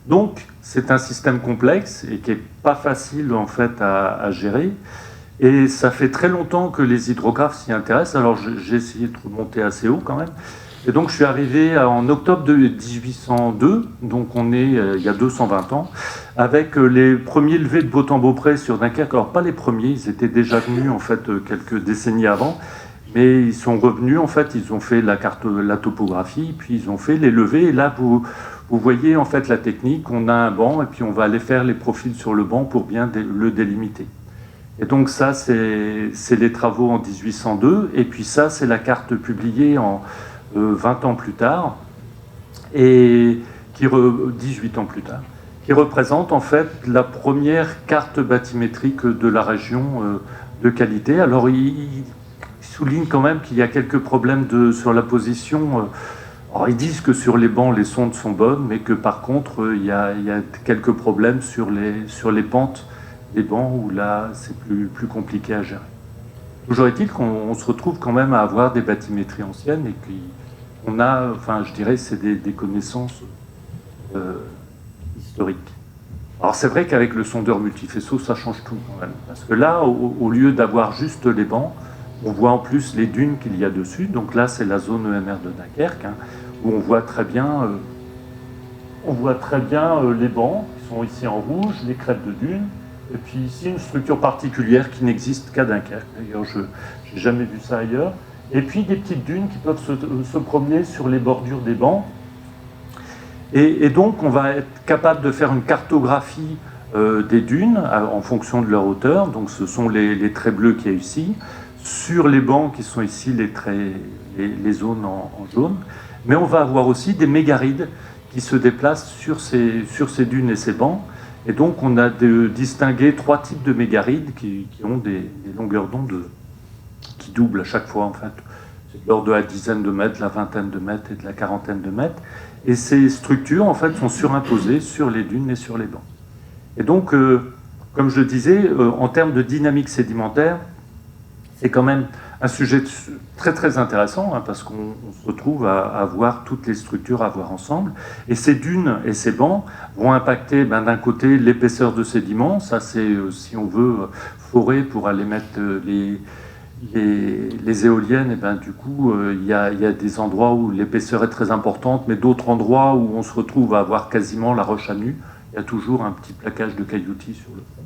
Donc c'est un système complexe et qui est pas facile en fait à gérer. Et ça fait très longtemps que les hydrographes s'y intéressent. Alors j'ai essayé de remonter assez haut quand même. Et donc je suis arrivé en octobre de 1802, donc on est il y a 220 ans, avec les premiers levés de Baud-en-Beaupré sur Dunkerque. Alors pas les premiers, ils étaient déjà venus en fait quelques décennies avant, mais ils sont revenus en fait, ils ont fait la topographie, puis ils ont fait les levées. Et là vous voyez en fait la technique, on a un banc et puis on va aller faire les profils sur le banc pour bien le délimiter. Et donc ça c'est les travaux en 1802, et puis ça c'est la carte publiée en 20 ans plus tard, et 18 ans plus tard, qui représente en fait la première carte bathymétrique de la région de qualité. Alors il souligne quand même qu'il y a quelques problèmes sur la position. Alors ils disent que sur les bancs les sondes sont bonnes, mais que par contre il y a quelques problèmes sur les pentes des bancs où là c'est plus compliqué à gérer. Toujours est-il qu'on se retrouve quand même à avoir des bathymétries anciennes et qu'on a, enfin je dirais, c'est des connaissances historiques. Alors c'est vrai qu'avec le sondeur multifaisceau, ça change tout quand même. Parce que là, au lieu d'avoir juste les bancs, on voit en plus les dunes qu'il y a dessus. Donc là, c'est la zone EMR de Dunkerque, où on voit très bien, les bancs qui sont ici en rouge, les crêtes de dunes. Et puis ici, une structure particulière qui n'existe qu'à Dunkerque. D'ailleurs, je n'ai jamais vu ça ailleurs. Et puis des petites dunes qui peuvent se promener sur les bordures des bancs. Et donc, on va être capable de faire une cartographie des dunes en fonction de leur hauteur. Donc, ce sont les traits bleus qu'il y a ici. Sur les bancs qui sont ici, les zones en jaune. Mais on va avoir aussi des mégarides qui se déplacent sur ces dunes et ces bancs. Et donc, on a distingué 3 types de mégarides qui ont des longueurs d'onde qui doublent à chaque fois, en fait. C'est de l'ordre de la dizaine de mètres, la vingtaine de mètres et de la quarantaine de mètres. Et ces structures, en fait, sont surimposées sur les dunes et sur les bancs. Et donc, comme je le disais, en termes de dynamique sédimentaire, c'est quand même un sujet très très intéressant, parce qu'on se retrouve à voir toutes les structures à voir ensemble. Et ces dunes et ces bancs vont impacter d'un côté l'épaisseur de sédiments, ça c'est si on veut forer pour aller mettre les éoliennes, et du coup il y a des endroits où l'épaisseur est très importante, mais d'autres endroits où on se retrouve à avoir quasiment la roche à nu, il y a toujours un petit plaquage de cailloutis sur le fond.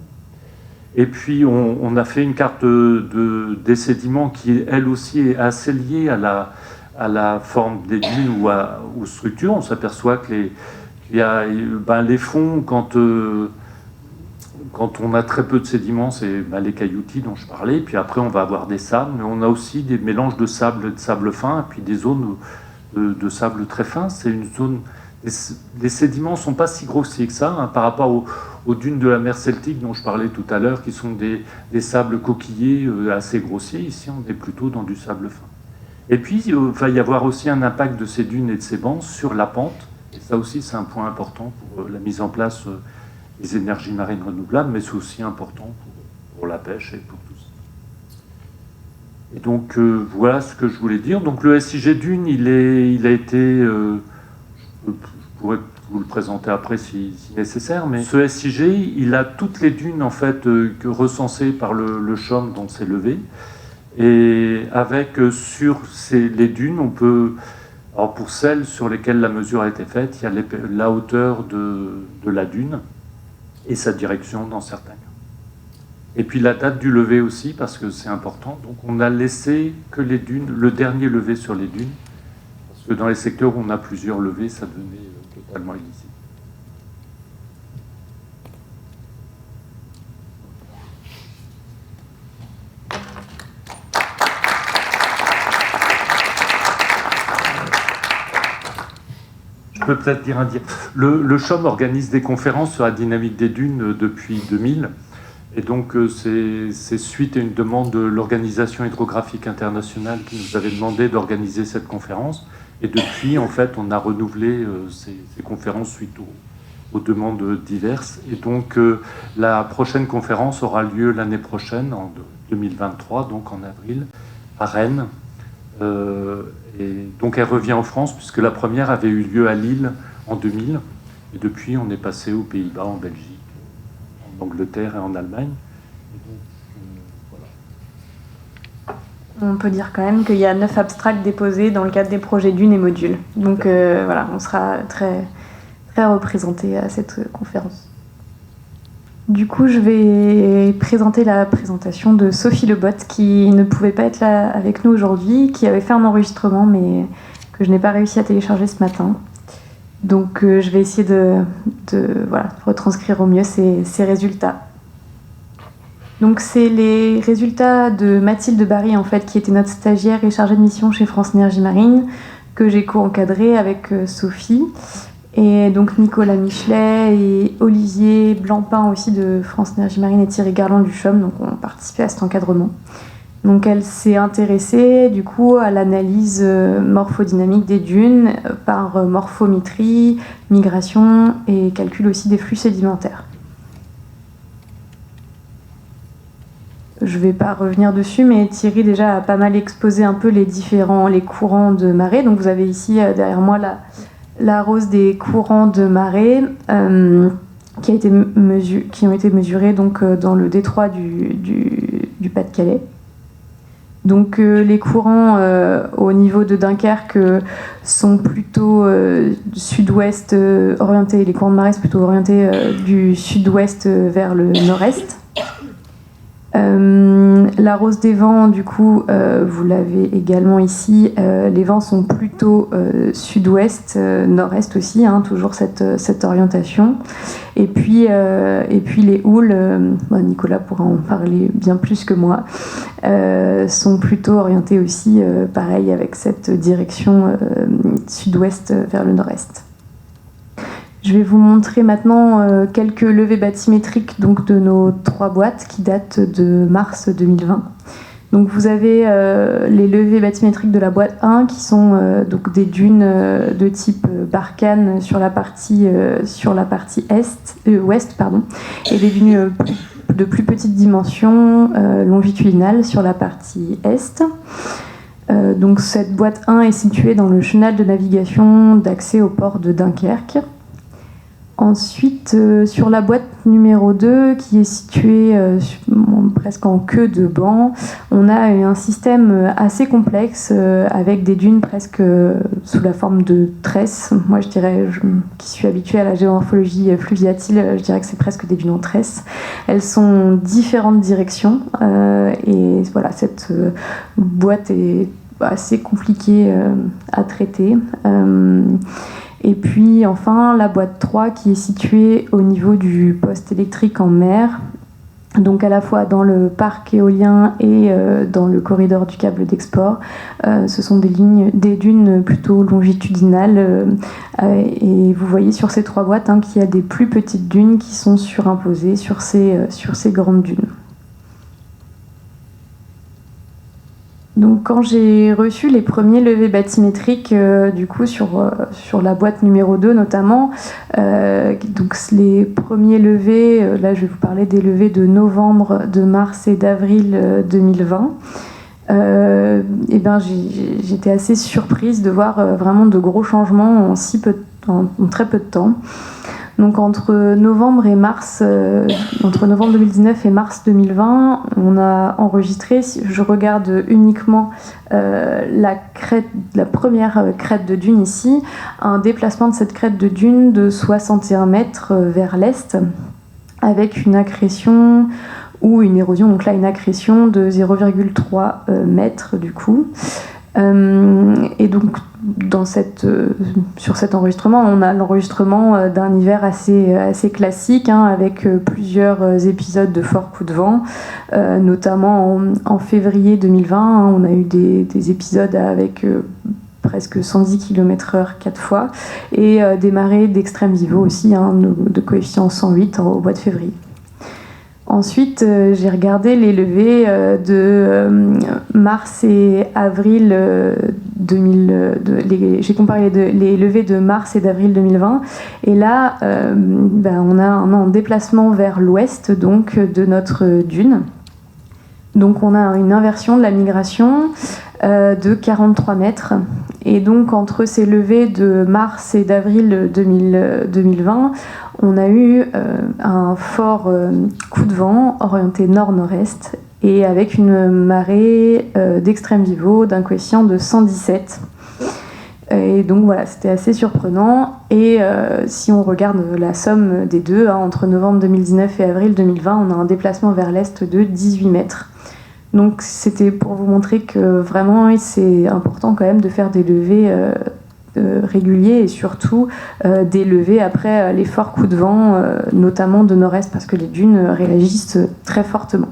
Et puis on a fait une carte des sédiments qui, elle aussi, est assez liée à la forme des dunes ou aux structures. On s'aperçoit qu'il y a les fonds, quand on a très peu de sédiments, c'est les cailloutis dont je parlais. Puis après, on va avoir des sables, mais on a aussi des mélanges de sable et de sable fin, et puis des zones de sable très fin. C'est une zone... Les sédiments ne sont pas si grossiers que ça, par rapport aux dunes de la mer Celtique dont je parlais tout à l'heure, qui sont des sables coquillés assez grossiers. Ici, on est plutôt dans du sable fin. Et puis, il va y avoir aussi un impact de ces dunes et de ces bancs sur la pente. Et ça aussi, c'est un point important pour la mise en place des énergies marines renouvelables, mais c'est aussi important pour la pêche et pour tout ça. Et donc, voilà ce que je voulais dire. Donc, le SIG Dunes, il a été... je pourrais vous le présenter après si nécessaire, mais ce SIG, il a toutes les dunes en fait recensées par le CHOM dont c'est levé, et avec sur les dunes, on peut Alors pour celles sur lesquelles la mesure a été faite, il y a la hauteur de la dune et sa direction dans certains cas. Et puis la date du lever aussi, parce que c'est important. Donc on a laissé que les dunes, le dernier lever sur les dunes, parce que dans les secteurs où on a plusieurs levées, ça devenait totalement illicite. Je peux peut-être dire un dire. Le CHOM organise des conférences sur la dynamique des dunes depuis 2000. Et donc, c'est suite à une demande de l'Organisation hydrographique internationale qui nous avait demandé d'organiser cette conférence. Et depuis, en fait, on a renouvelé ces conférences suite aux demandes diverses. Et donc, la prochaine conférence aura lieu l'année prochaine, en 2023, donc en avril, à Rennes. Et donc elle revient en France puisque la première avait eu lieu à Lille en 2000 et depuis on est passé aux Pays-Bas, en Belgique, en Angleterre et en Allemagne. Et donc, voilà. On peut dire quand même qu'il y a 9 abstracts déposés dans le cadre des projets dunes et modules. Donc voilà, on sera très, très représentés à cette conférence. Du coup, je vais présenter la présentation de Sophie Lebotte, qui ne pouvait pas être là avec nous aujourd'hui, qui avait fait un enregistrement, mais que je n'ai pas réussi à télécharger ce matin. Donc, je vais essayer de retranscrire au mieux ces résultats. Donc, c'est les résultats de Mathilde Barry, en fait, qui était notre stagiaire et chargée de mission chez France Énergie Marine, que j'ai co-encadré avec Sophie. Et donc Nicolas Michelet et Olivier Blancpain aussi de France Énergie Marine et Thierry Garland du CHOM donc ont participé à cet encadrement. Donc elle s'est intéressée du coup à l'analyse morphodynamique des dunes par morphométrie, migration et calcul aussi des flux sédimentaires. Je ne vais pas revenir dessus, mais Thierry déjà a pas mal exposé un peu les courants de marée. Donc vous avez ici derrière moi la rose des courants de marée qui ont été mesurés donc, dans le détroit du Pas-de-Calais. Donc les courants au niveau de Dunkerque sont plutôt sud-ouest orientés, les courants de marée sont plutôt orientés du sud-ouest vers le nord-est. La rose des vents, du coup, vous l'avez également ici. Les vents sont plutôt sud-ouest, nord-est aussi, hein, toujours cette orientation. Et puis les houles, Nicolas pourra en parler bien plus que moi, sont plutôt orientés aussi, pareil, avec cette direction sud-ouest vers le nord-est. Je vais vous montrer maintenant quelques levées bathymétriques donc, de nos 3 boîtes qui datent de mars 2020. Donc vous avez les levées bathymétriques de la boîte 1 qui sont donc des dunes de type Barkhane sur la partie ouest et des dunes de plus petite dimension longitudinale sur la partie est. Donc cette boîte 1 est située dans le chenal de navigation d'accès au port de Dunkerque. Ensuite, sur la boîte numéro 2, qui est située presque en queue de banc, on a un système assez complexe avec des dunes presque sous la forme de tresses. Moi, je dirais, qui suis habituée à la géomorphologie fluviatile, je dirais que c'est presque des dunes en tresses. Elles sont différentes directions et voilà, cette boîte est assez compliquée à traiter. Et puis enfin la boîte 3 qui est située au niveau du poste électrique en mer, donc à la fois dans le parc éolien et dans le corridor du câble d'export. Ce sont des dunes plutôt longitudinales et vous voyez sur ces 3 boîtes qu'il y a des plus petites dunes qui sont surimposées sur ces grandes dunes. Donc quand j'ai reçu les premiers levées bathymétriques du coup sur la boîte numéro 2 notamment, donc les premiers levées, là je vais vous parler des levées de novembre, de mars et d'avril 2020, et ben j'étais assez surprise de voir vraiment de gros changements en très peu de temps. Donc entre novembre 2019 et mars 2020, on a enregistré, si je regarde uniquement la première crête de dune ici, un déplacement de cette crête de dune de 61 mètres vers l'est, avec une accrétion ou une érosion, donc là une accrétion de 0,3 mètres du coup. Et donc sur cet enregistrement, on a l'enregistrement d'un hiver assez classique, avec plusieurs épisodes de forts coups de vent, notamment en février 2020, on a eu des épisodes avec presque 110 km/h 4 fois, et des marées d'extrême niveau aussi, de coefficient 108 au mois de février. Ensuite, j'ai regardé les levées de mars et avril j'ai comparé les levées de mars et d'avril 2020. Et là, on a un déplacement vers l'ouest donc de notre dune. Donc on a une inversion de la migration de 43 mètres. Et donc entre ces levées de mars et d'avril 2020, on a eu un fort coup de vent orienté nord-nord-est et avec une marée d'extrême niveau d'un coefficient de 117. Et donc voilà, c'était assez surprenant. Et si on regarde la somme des deux, entre novembre 2019 et avril 2020, on a un déplacement vers l'est de 18 mètres. Donc c'était pour vous montrer que vraiment c'est important quand même de faire des levées réguliers et surtout des levées après les forts coups de vent, notamment de nord-est, parce que les dunes réagissent très fortement.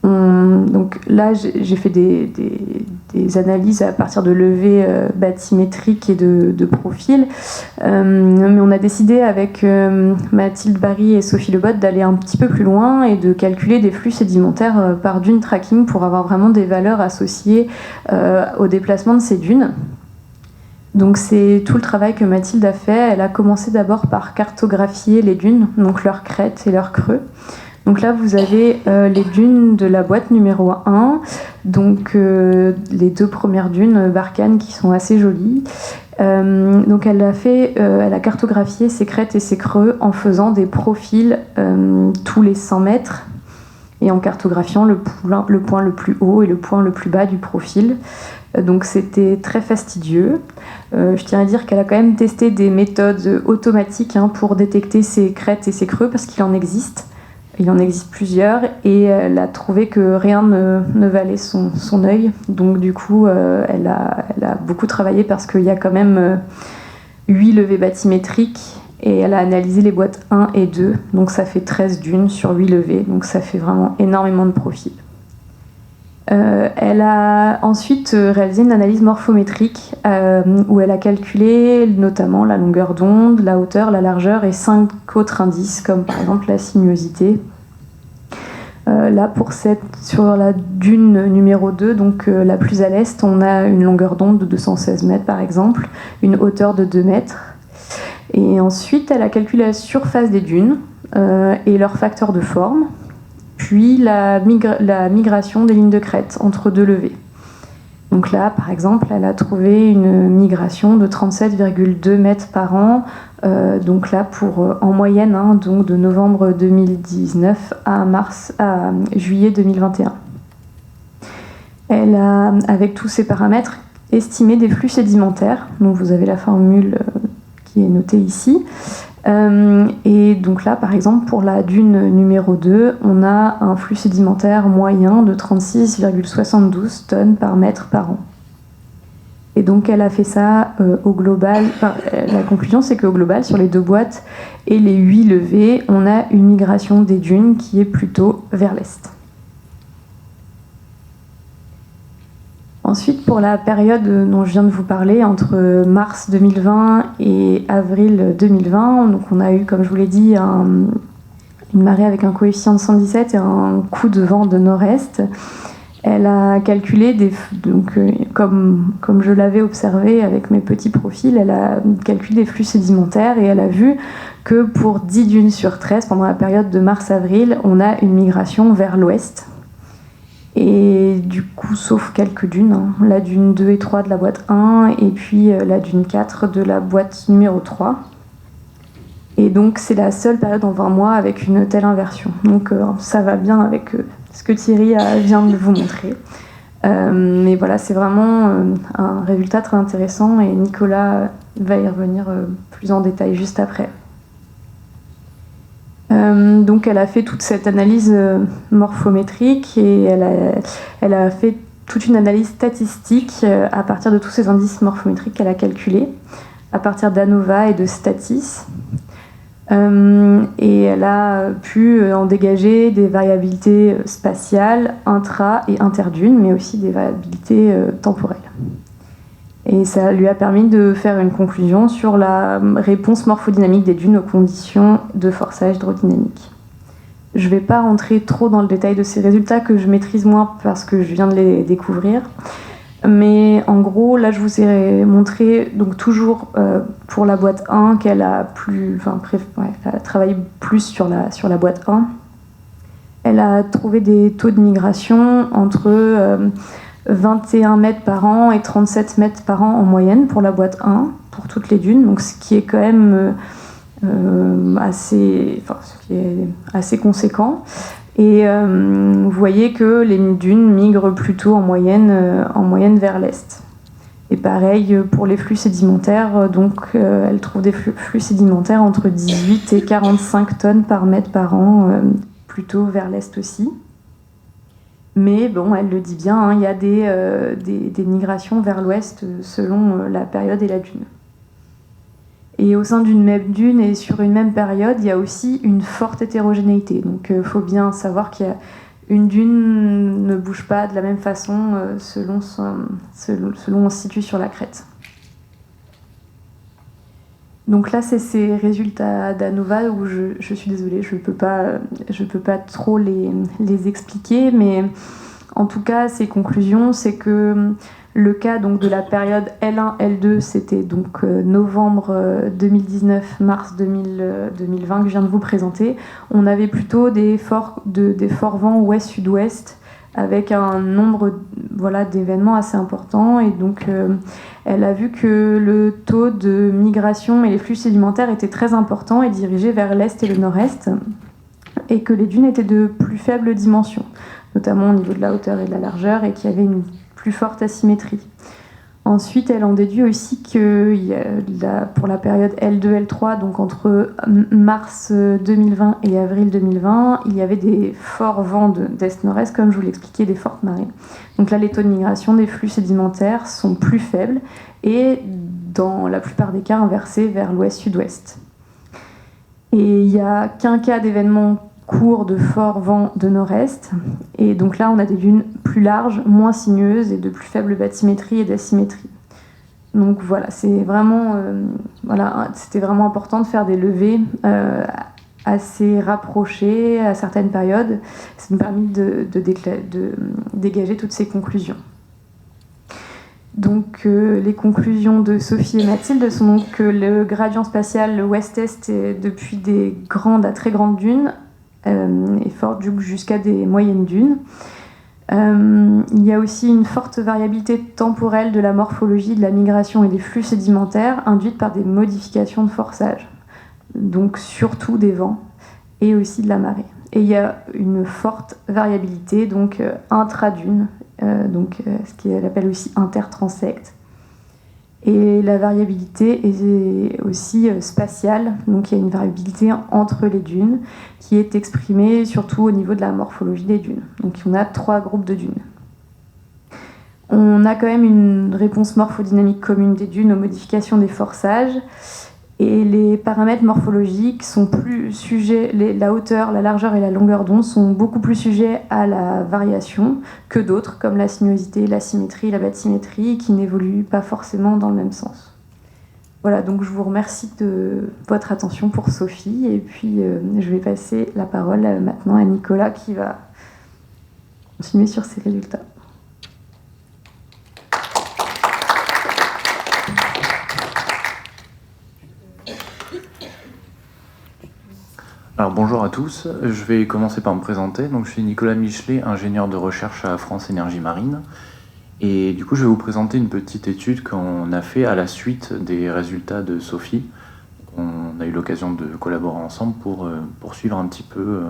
Donc là, j'ai fait des analyses à partir de levées bathymétriques et de profils, mais on a décidé avec Mathilde Barry et Sophie Lebotte d'aller un petit peu plus loin et de calculer des flux sédimentaires par dune tracking pour avoir vraiment des valeurs associées au déplacement de ces dunes. Donc c'est tout le travail que Mathilde a fait. Elle a commencé d'abord par cartographier les dunes, donc leurs crêtes et leurs creux. Donc là, vous avez les dunes de la boîte numéro 1, donc les deux premières dunes Barkhane qui sont assez jolies. Donc elle a cartographié ses crêtes et ses creux en faisant des profils tous les 100 mètres et en cartographiant le point le plus haut et le point le plus bas du profil. Donc c'était très fastidieux. Je tiens à dire qu'elle a quand même testé des méthodes automatiques pour détecter ses crêtes et ses creux parce qu'il en existe. Il en existe plusieurs et elle a trouvé que rien ne valait son œil. Donc du coup, elle a beaucoup travaillé parce qu'il y a quand même 8 levées bathymétriques et elle a analysé les boîtes 1 et 2. Donc ça fait 13 dunes sur 8 levées. Donc ça fait vraiment énormément de profils. Elle a ensuite réalisé une analyse morphométrique où elle a calculé notamment la longueur d'onde, la hauteur, la largeur et 5 autres indices comme par exemple la sinuosité. Là sur la dune numéro 2, donc la plus à l'est, on a une longueur d'onde de 216 mètres par exemple, une hauteur de 2 mètres. Et ensuite elle a calculé la surface des dunes et leurs facteurs de forme, puis la migration des lignes de crête entre deux levées. Donc là, par exemple, elle a trouvé une migration de 37,2 mètres par an, donc là en moyenne, donc de novembre 2019 à juillet 2021. Elle a, avec tous ces paramètres, estimé des flux sédimentaires, donc vous avez la formule qui est notée ici. Et donc là, par exemple, pour la dune numéro 2, on a un flux sédimentaire moyen de 36,72 tonnes par mètre par an. Et donc elle a fait ça au global. La conclusion, c'est qu'au global, sur les deux boîtes et les 8 levées, on a une migration des dunes qui est plutôt vers l'est. Ensuite, pour la période dont je viens de vous parler, entre mars 2020 et avril 2020, donc on a eu, comme je vous l'ai dit, une marée avec un coefficient de 117 et un coup de vent de nord-est. Elle a calculé, comme je l'avais observé avec mes petits profils, elle a calculé des flux sédimentaires et elle a vu que pour 10 dunes sur 13, pendant la période de mars-avril, on a une migration vers l'ouest. Et du coup, sauf quelques dunes, la dune 2 et 3 de la boîte 1 et puis la dune 4 de la boîte numéro 3. Et donc c'est la seule période en 20 mois avec une telle inversion. Donc ça va bien avec ce que Thierry vient de vous montrer. Mais voilà, c'est vraiment un résultat très intéressant et Nicolas va y revenir plus en détail juste après. Donc elle a fait toute cette analyse morphométrique et elle a fait toute une analyse statistique à partir de tous ces indices morphométriques qu'elle a calculés, à partir d'ANOVA et de Statis. Et elle a pu en dégager des variabilités spatiales, intra- et interdunes, mais aussi des variabilités temporelles. Et ça lui a permis de faire une conclusion sur la réponse morphodynamique des dunes aux conditions de forçage hydrodynamique. Je ne vais pas rentrer trop dans le détail de ces résultats que je maîtrise moins parce que je viens de les découvrir. Mais en gros, là, je vous ai montré, donc toujours pour la boîte 1, qu'elle a elle a travaillé plus sur la boîte 1. Elle a trouvé des taux de migration entre 21 mètres par an et 37 mètres par an en moyenne pour la boîte 1, pour toutes les dunes, donc ce qui est quand même assez conséquent. Et vous voyez que les dunes migrent plutôt en moyenne vers l'est. Et pareil pour les flux sédimentaires, donc elle trouve des flux sédimentaires entre 18 et 45 tonnes par mètre par an, plutôt vers l'est aussi. Mais bon, elle le dit bien, hein, il y a des migrations vers l'ouest selon la période et la dune. Et au sein d'une même dune et sur une même période, il y a aussi une forte hétérogénéité. Donc il faut bien savoir qu'une dune ne bouge pas de la même façon selon où on se situe sur la crête. Donc là, c'est ces résultats d'ANOVA où je suis désolée, je peux pas trop les expliquer, mais en tout cas, ces conclusions, c'est que le cas donc de la période L1, L2, c'était donc novembre 2019, mars 2020 que je viens de vous présenter. On avait plutôt des forts vents ouest-sud-ouest avec un nombre d'événements assez important. Et donc, elle a vu que le taux de migration et les flux sédimentaires étaient très importants et dirigés vers l'est et le nord-est, et que les dunes étaient de plus faible dimension, notamment au niveau de la hauteur et de la largeur, et qu'il y avait une plus forte asymétrie. Ensuite, elle en déduit aussi que pour la période L2, L3, donc entre mars 2020 et avril 2020, il y avait des forts vents d'est-nord-est, comme je vous l'expliquais, des fortes marées. Donc là, les taux de migration des flux sédimentaires sont plus faibles et, dans la plupart des cas, inversés vers l'ouest-sud-ouest. Et il n'y a qu'un cas d'événement court de forts vents de nord-est. Et donc là, on a des dunes plus larges, moins sinueuses et de plus faible bathymétrie et d'asymétrie. Donc voilà, c'était vraiment important de faire des levées assez rapprochées à certaines périodes. Ça nous a permis de dégager toutes ces conclusions. Donc les conclusions de Sophie et Mathilde sont donc que le gradient spatial ouest-est est depuis des grandes à très grandes dunes et fort jusqu'à des moyennes dunes. Il y a aussi une forte variabilité temporelle de la morphologie, de la migration et des flux sédimentaires induite par des modifications de forçage, donc surtout des vents et aussi de la marée. Et il y a une forte variabilité donc intra-dune, ce qu'elle appelle aussi intertransect. Et la variabilité est aussi spatiale, donc il y a une variabilité entre les dunes qui est exprimée surtout au niveau de la morphologie des dunes. Donc on a 3 groupes de dunes. On a quand même une réponse morphodynamique commune des dunes aux modifications des forçages, et les paramètres morphologiques sont plus sujets, la hauteur, la largeur et la longueur d'onde sont beaucoup plus sujets à la variation que d'autres, comme la sinuosité, la symétrie, la bathymétrie, qui n'évoluent pas forcément dans le même sens. Voilà, donc je vous remercie de votre attention pour Sophie, et puis je vais passer la parole maintenant à Nicolas qui va continuer sur ses résultats. Alors bonjour à tous, je vais commencer par me présenter. Donc, je suis Nicolas Michelet, ingénieur de recherche à France Énergie Marine. Et du coup, je vais vous présenter une petite étude qu'on a fait à la suite des résultats de Sophie. On a eu eu l'occasion de collaborer ensemble pour poursuivre un petit peu,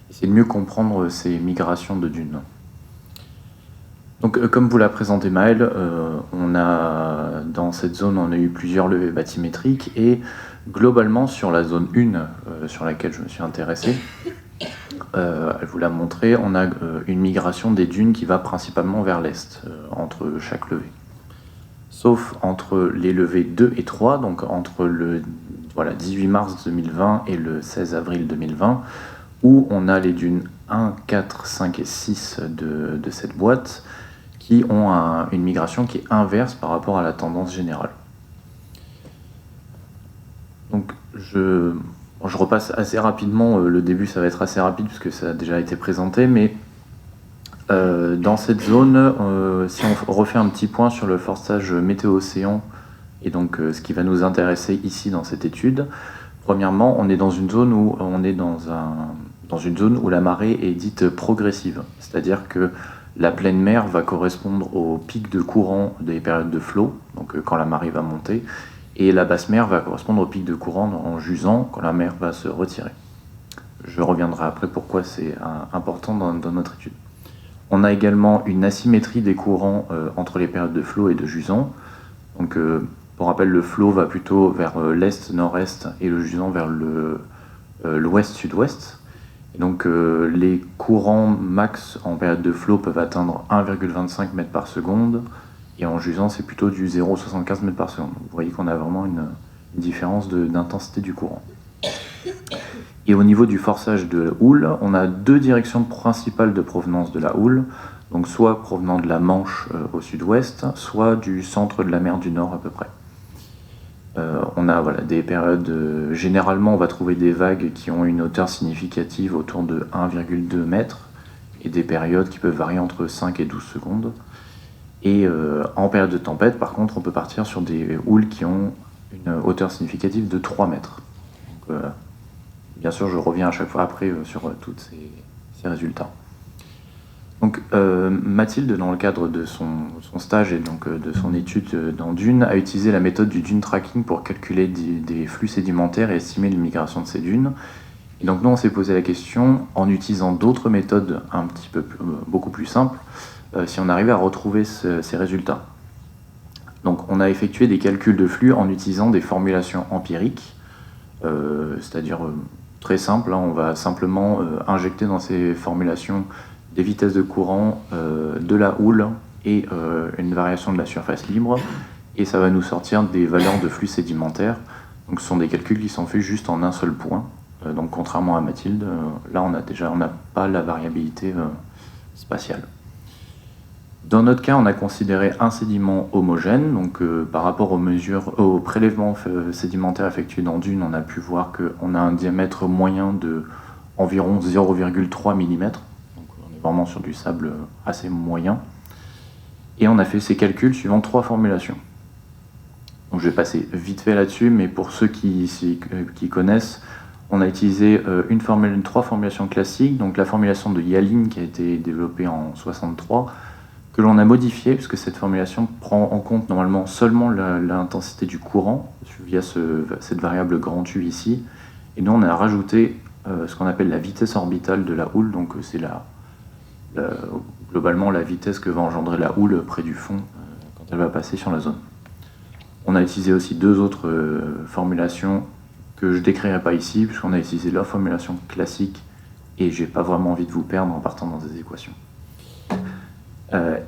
essayer de mieux comprendre ces migrations de dunes. Donc, comme vous l'a présenté Maëlle, dans cette zone, on a eu plusieurs levées bathymétriques et globalement, sur la zone 1, sur laquelle je me suis intéressé, elle vous l'a montré, on a une migration des dunes qui va principalement vers l'est, entre chaque levée. Sauf entre les levées 2 et 3, donc entre le 18 mars 2020 et le 16 avril 2020, où on a les dunes 1, 4, 5 et 6 de cette boîte, qui ont une migration qui est inverse par rapport à la tendance générale. Donc je repasse assez rapidement, le début ça va être assez rapide puisque ça a déjà été présenté, mais dans cette zone, si on refait un petit point sur le forçage météo-océan, et donc ce qui va nous intéresser ici dans cette étude, premièrement, on est dans une zone où la marée est dite progressive, c'est-à-dire que la pleine mer va correspondre au pic de courant des périodes de flot, donc quand la marée va monter, et la basse mer va correspondre au pic de courant en jusant quand la mer va se retirer. Je reviendrai après pourquoi c'est important dans notre étude. On a également une asymétrie des courants entre les périodes de flot et de jusant. Donc, pour rappel, le flot va plutôt vers l'est-nord-est et le jusant vers l'ouest-sud-ouest. Et donc les courants max en période de flot peuvent atteindre 1,25 m par seconde et en jusant c'est plutôt du 0,75 m par seconde. Vous voyez qu'on a vraiment une différence d'intensité du courant. Et au niveau du forçage de la houle, on a deux directions principales de provenance de la houle, donc soit provenant de la Manche au sud-ouest, soit du centre de la mer du Nord à peu près. On a des périodes, généralement on va trouver des vagues qui ont une hauteur significative autour de 1,2 m et des périodes qui peuvent varier entre 5 et 12 secondes. Et en période de tempête, par contre, on peut partir sur des houles qui ont une hauteur significative de 3 mètres. Donc, bien sûr, je reviens à chaque fois après sur tous ces résultats. Donc Mathilde, dans le cadre de son stage et donc de son étude dans Dunes, a utilisé la méthode du dune tracking pour calculer des flux sédimentaires et estimer les migrations de ces dunes. Et donc nous, on s'est posé la question, en utilisant d'autres méthodes beaucoup plus simples, si on arrivait à retrouver ces résultats. Donc on a effectué des calculs de flux en utilisant des formulations empiriques, c'est-à-dire très simple, on va simplement injecter dans ces formulations des vitesses de courant, de la houle et une variation de la surface libre, et ça va nous sortir des valeurs de flux sédimentaires. Donc ce sont des calculs qui sont faits juste en un seul point. Donc contrairement à Mathilde, là on n'a pas la variabilité spatiale. Dans notre cas, on a considéré un sédiment homogène, donc par rapport aux prélèvements sédimentaires effectués dans Dunes, on a pu voir qu'on a un diamètre moyen de environ 0,3 mm. Vraiment sur du sable assez moyen. Et on a fait ces calculs suivant 3 formulations. Donc je vais passer vite fait là-dessus, mais pour ceux qui connaissent, on a utilisé 3 formulations classiques, donc la formulation de Yalin qui a été développée en 63, que l'on a modifiée, puisque cette formulation prend en compte normalement seulement l'intensité du courant, via cette variable grand U ici, et nous on a rajouté ce qu'on appelle la vitesse orbitale de la houle, donc c'est globalement la vitesse que va engendrer la houle près du fond quand elle va passer sur la zone. On a utilisé aussi 2 autres formulations que je ne décrirai pas ici, puisqu'on a utilisé leur formulation classique et j'ai pas vraiment envie de vous perdre en partant dans des équations.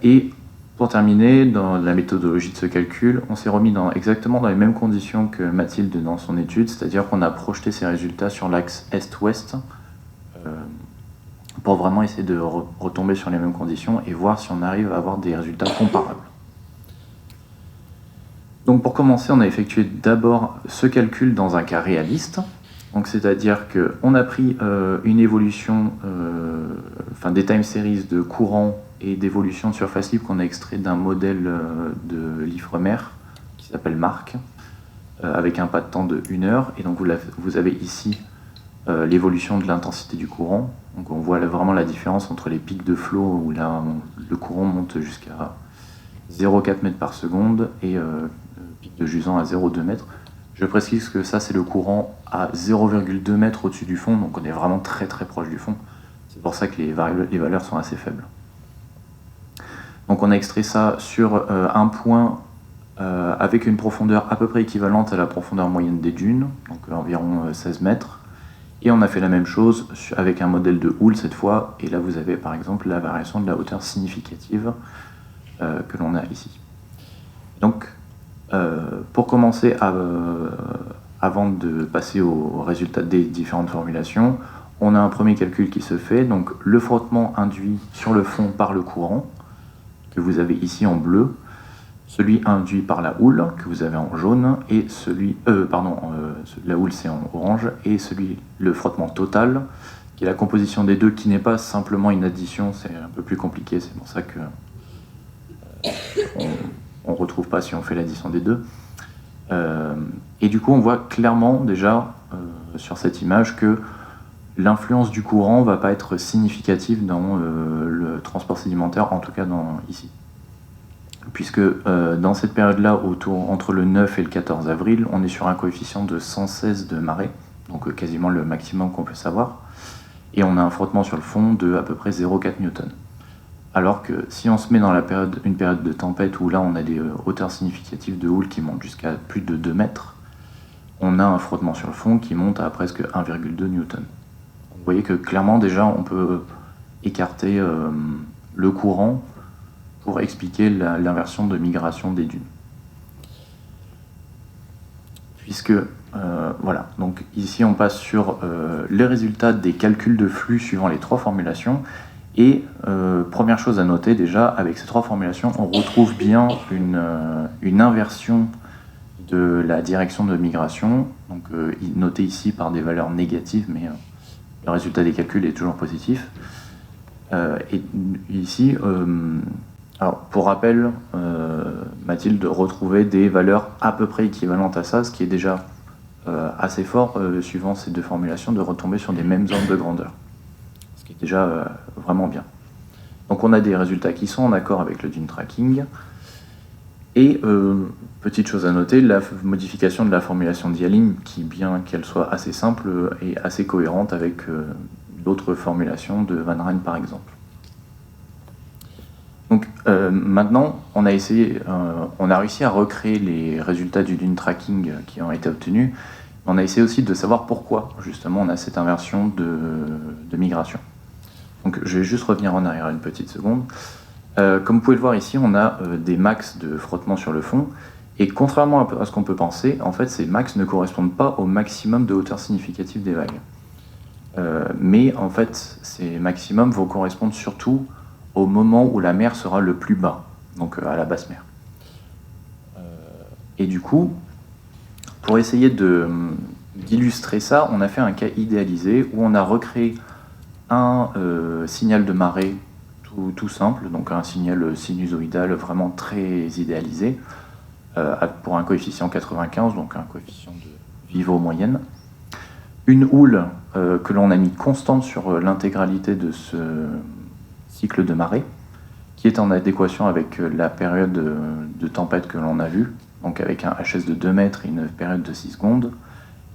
Et pour terminer, dans la méthodologie de ce calcul, on s'est remis exactement dans les mêmes conditions que Mathilde dans son étude, c'est-à-dire qu'on a projeté ces résultats sur l'axe est-ouest, pour vraiment essayer de retomber sur les mêmes conditions et voir si on arrive à avoir des résultats comparables. Donc pour commencer, on a effectué d'abord ce calcul dans un cas réaliste, c'est-à-dire qu'on a pris une évolution, des time series de courant et d'évolution de surface libre qu'on a extrait d'un modèle de l'Ifremer qui s'appelle MARC, avec un pas de temps de 1 heure, et donc vous avez ici l'évolution de l'intensité du courant. Donc on voit vraiment la différence entre les pics de flot où là le courant monte jusqu'à 0,4 m par seconde et pic de jusant à 0,2 m. Je précise que ça, c'est le courant à 0,2 mètres au-dessus du fond, donc on est vraiment très très proche du fond. C'est pour ça que les valeurs sont assez faibles. Donc on a extrait ça sur un point avec une profondeur à peu près équivalente à la profondeur moyenne des dunes, donc environ 16 mètres. Et on a fait la même chose avec un modèle de houle cette fois, et là vous avez par exemple la variation de la hauteur significative que l'on a ici. Donc pour commencer, avant de passer aux résultats des différentes formulations, on a un premier calcul qui se fait, donc le frottement induit sur le fond par le courant, que vous avez ici en bleu, celui induit par la houle, que vous avez en jaune, et la houle c'est en orange, et le frottement total, qui est la composition des deux, qui n'est pas simplement une addition, c'est un peu plus compliqué, c'est pour ça que on ne retrouve pas si on fait l'addition des deux. Et du coup, on voit clairement déjà sur cette image que l'influence du courant ne va pas être significative dans le transport sédimentaire, en tout cas ici. Puisque dans cette période-là, entre le 9 et le 14 avril, on est sur un coefficient de 116 de marée, donc quasiment le maximum qu'on peut savoir, et on a un frottement sur le fond de à peu près 0,4 newton. Alors que si on se met dans une période de tempête où là on a des hauteurs significatives de houle qui montent jusqu'à plus de 2 mètres, on a un frottement sur le fond qui monte à presque 1,2 newton. Vous voyez que clairement déjà on peut écarter le courant pour expliquer l'inversion de migration des dunes. Puisque, voilà, donc ici on passe sur les résultats des calculs de flux suivant les trois formulations. Et première chose à noter déjà, avec ces trois formulations, on retrouve bien une inversion de la direction de migration, donc notée ici par des valeurs négatives, mais le résultat des calculs est toujours positif. Et ici, alors pour rappel, Mathilde retrouvait des valeurs à peu près équivalentes à ça, ce qui est déjà assez fort, suivant ces deux formulations, de retomber sur des mêmes ordres de grandeur. Ce qui est déjà vraiment bien. Donc on a des résultats qui sont en accord avec le dune tracking. Et petite chose à noter, la modification de la formulation d'Yalim, qui bien qu'elle soit assez simple, est assez cohérente avec d'autres formulations de Van Rijn par exemple. Donc maintenant, on a réussi à recréer les résultats du dune tracking qui ont été obtenus. On a essayé aussi de savoir pourquoi, justement, on a cette inversion de migration. Donc je vais juste revenir en arrière une petite seconde. Comme vous pouvez le voir ici, on a des max de frottement sur le fond, et contrairement à ce qu'on peut penser, en fait, ces max ne correspondent pas au maximum de hauteur significative des vagues. Mais en fait, ces maximums vont correspondre surtout au moment où la mer sera le plus bas, donc à la basse mer. Et du coup, pour essayer d'illustrer ça, on a fait un cas idéalisé où on a recréé un signal de marée tout simple, donc un signal sinusoïdal vraiment très idéalisé, pour un coefficient 95, donc un coefficient de Vivo moyenne. Une houle que l'on a mis constante sur l'intégralité de ce cycle de marée, qui est en adéquation avec la période de tempête que l'on a vue, donc avec un HS de 2 mètres et une période de 6 secondes,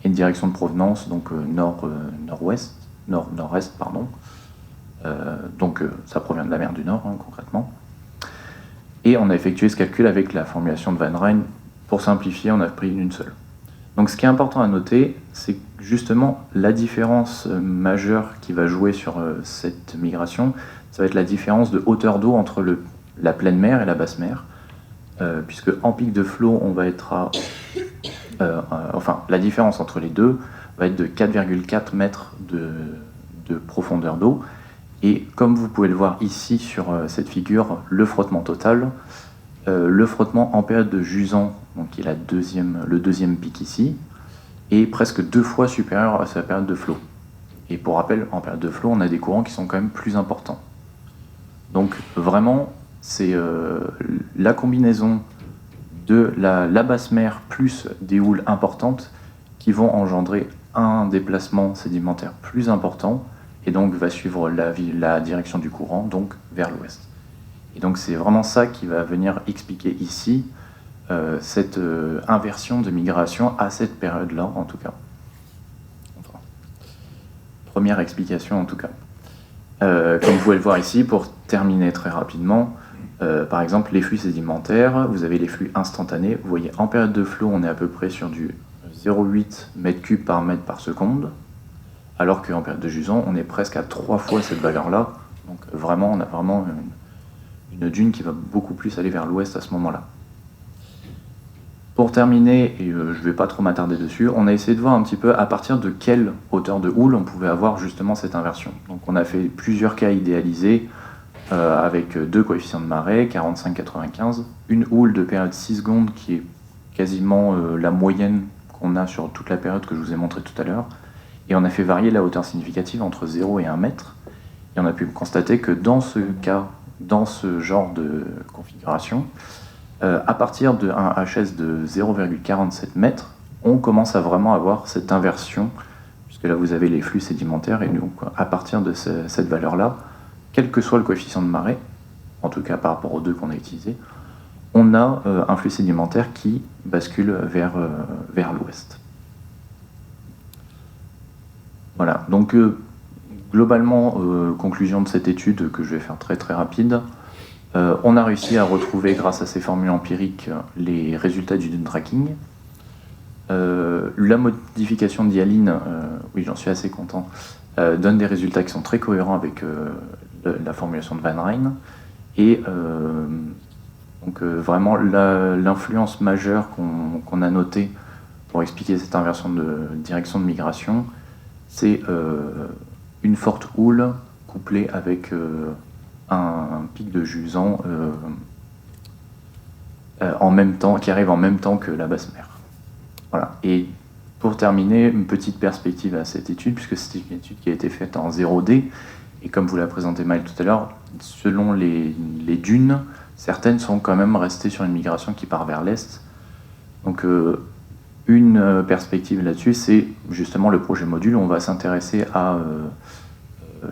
et une direction de provenance, donc nord-est, pardon. Donc ça provient de la mer du Nord, hein, concrètement. Et on a effectué ce calcul avec la formulation de Van Rijn. Pour simplifier, on a pris une seule. Donc ce qui est important à noter, c'est justement la différence majeure qui va jouer sur cette migration, ça va être la différence de hauteur d'eau entre la pleine mer et la basse mer, puisque en pic de flot, on va être à... la différence entre les deux va être de 4,4 mètres de profondeur d'eau. Et comme vous pouvez le voir ici sur cette figure, le frottement total, le frottement en période de jusant, donc qui est le deuxième pic ici, est presque 2 fois supérieur à sa période de flot. Et pour rappel, en période de flot, on a des courants qui sont quand même plus importants. Donc vraiment, c'est la combinaison de la basse mer plus des houles importantes qui vont engendrer un déplacement sédimentaire plus important, et donc va suivre la direction du courant, donc vers l'ouest. Et donc c'est vraiment ça qui va venir expliquer ici cette inversion de migration à cette période-là, en tout cas. Enfin, première explication, en tout cas. Comme vous pouvez le voir ici, pour terminer très rapidement, par exemple, les flux sédimentaires, vous avez les flux instantanés. Vous voyez, en période de flot, on est à peu près sur du 0,8 m3 par mètre par seconde, alors qu'en période de jusant, on est presque à 3 fois cette valeur-là. Donc vraiment, on a vraiment une dune qui va beaucoup plus aller vers l'ouest à ce moment-là. Pour terminer, et je ne vais pas trop m'attarder dessus, on a essayé de voir un petit peu à partir de quelle hauteur de houle on pouvait avoir justement cette inversion. Donc on a fait plusieurs cas idéalisés avec 2 coefficients de marée, 45-95, une houle de période 6 secondes qui est quasiment la moyenne qu'on a sur toute la période que je vous ai montré tout à l'heure, et on a fait varier la hauteur significative entre 0 et 1 mètre, et on a pu constater que dans ce cas, dans ce genre de configuration, à partir d'un HS de 0,47 mètres, on commence à vraiment avoir cette inversion, puisque là vous avez les flux sédimentaires, et donc à partir de cette valeur-là, quel que soit le coefficient de marée, en tout cas par rapport aux deux qu'on a utilisés, on a un flux sédimentaire qui bascule vers l'ouest. Voilà, donc globalement, conclusion de cette étude que je vais faire très très rapide, on a réussi à retrouver, grâce à ces formules empiriques, les résultats du dune tracking. La modification d'Yaline, oui j'en suis assez content, donne des résultats qui sont très cohérents avec la formulation de Van Rijn. Et donc vraiment l'influence majeure qu'on a notée pour expliquer cette inversion de direction de migration, c'est une forte houle couplée avec un pic de jusant en même temps, qui arrive en même temps que la basse mer. Voilà. Et pour terminer, une petite perspective à cette étude, puisque c'est une étude qui a été faite en 0D, et comme vous l'a présenté Maël tout à l'heure, selon les dunes, certaines sont quand même restées sur une migration qui part vers l'est. Donc une perspective là-dessus, c'est justement le projet module. On va s'intéresser à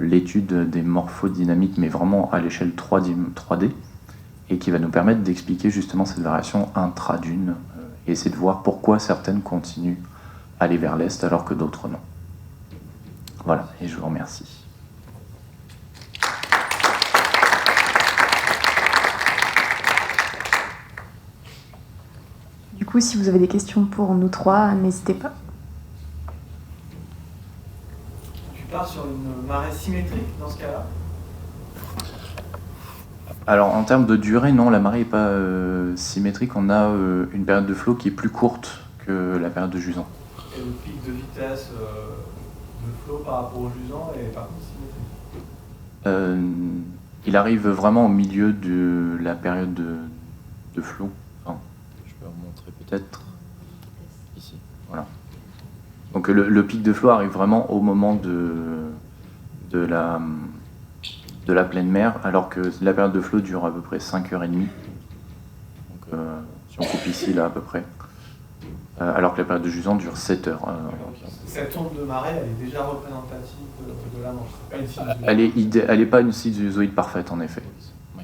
l'étude des morphodynamiques, mais vraiment à l'échelle 3D, et qui va nous permettre d'expliquer justement cette variation intra-dune, et essayer de voir pourquoi certaines continuent à aller vers l'est alors que d'autres non. Voilà, et je vous remercie. Du coup, si vous avez des questions pour nous trois, n'hésitez pas. Tu pars sur une marée symétrique dans ce cas-là? Alors en termes de durée, non, la marée n'est pas symétrique. On a une période de flot qui est plus courte que la période de jusant. Et le pic de vitesse de flot par rapport au jusant est par contre symétrique? Il arrive vraiment au milieu de la période de flot. Enfin, je peux vous montrer peut-être ici. Voilà. Donc le pic de flot arrive vraiment au moment de la pleine mer, alors que la période de flot dure à peu près 5h30. Donc si on coupe ici, là à peu près. Alors que la période de jusant dure 7 heures. Cette onde de marée, elle est déjà représentative de la Manche. C'est pas une sinusoïde. Elle n'est pas une sinusoïde parfaite, en effet. Oui.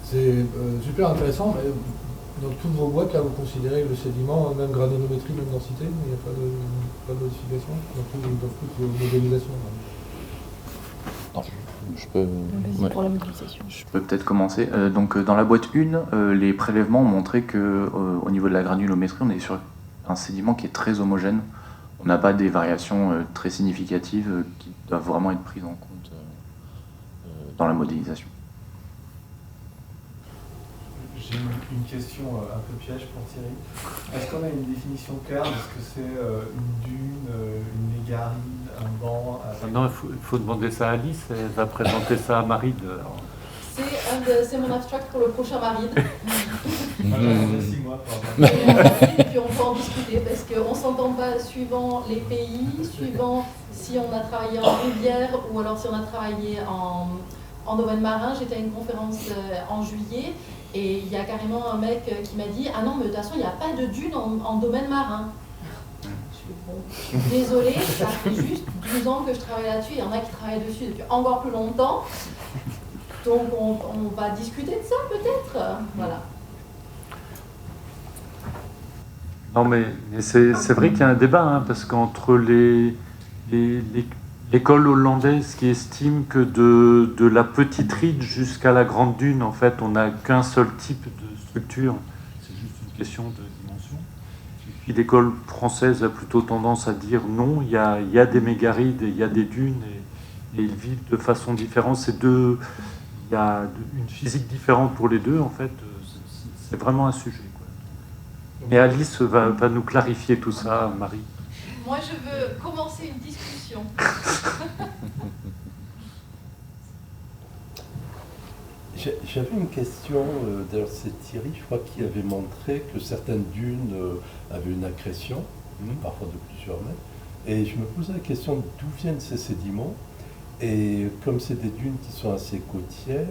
C'est super intéressant. Mais dans toutes vos boîtes, là, vous considérez le sédiment, même granulométrie, même densité, il n'y a pas de modification dans toutes vos modélisations? Non, je peux... Vas-y pour la modélisation. Je peux peut-être commencer. Donc, dans la boîte 1, les prélèvements ont montré qu'au niveau de la granulométrie, on est sur un sédiment qui est très homogène. On n'a pas des variations très significatives qui doivent vraiment être prises en compte dans la modélisation. J'ai une question un peu piège pour Thierry. Est-ce qu'on a une définition claire de ce que c'est une dune, une mégaride, un banc? Non, il faut demander ça à Alice, elle va présenter ça à Maride. C'est mon abstract pour le prochain Maride. Merci, moi. Et puis on peut en discuter parce qu'on ne s'entend pas suivant les pays, suivant si on a travaillé en rivière ou alors si on a travaillé en domaine marin. J'étais à une conférence en juillet et il y a carrément un mec qui m'a dit « Ah non, mais de toute façon, il n'y a pas de dune en domaine marin. » Je suis bon, désolée, ça fait juste 12 ans que je travaille là-dessus. Il y en a qui travaillent dessus depuis encore plus longtemps. Donc on va discuter de ça peut-être. Voilà. Non, mais c'est vrai qu'il y a un débat, hein, parce qu'entre l'école hollandaise qui estime que de la petite ride jusqu'à la grande dune, en fait, on n'a qu'un seul type de structure, c'est juste une question de dimension. Et puis l'école française a plutôt tendance à dire non, il y a des mégarides et il y a des dunes, et ils vivent de façon différente. Il y a une physique différente pour les deux, en fait, c'est vraiment un sujet. Mais Alice va nous clarifier tout ça, Marie. Moi, je veux commencer une discussion. J'avais une question, d'ailleurs c'est Thierry, je crois, qui avait montré que certaines dunes avaient une accrétion, parfois de plusieurs mètres. Et je me posais la question d'où viennent ces sédiments. Et comme c'est des dunes qui sont assez côtières,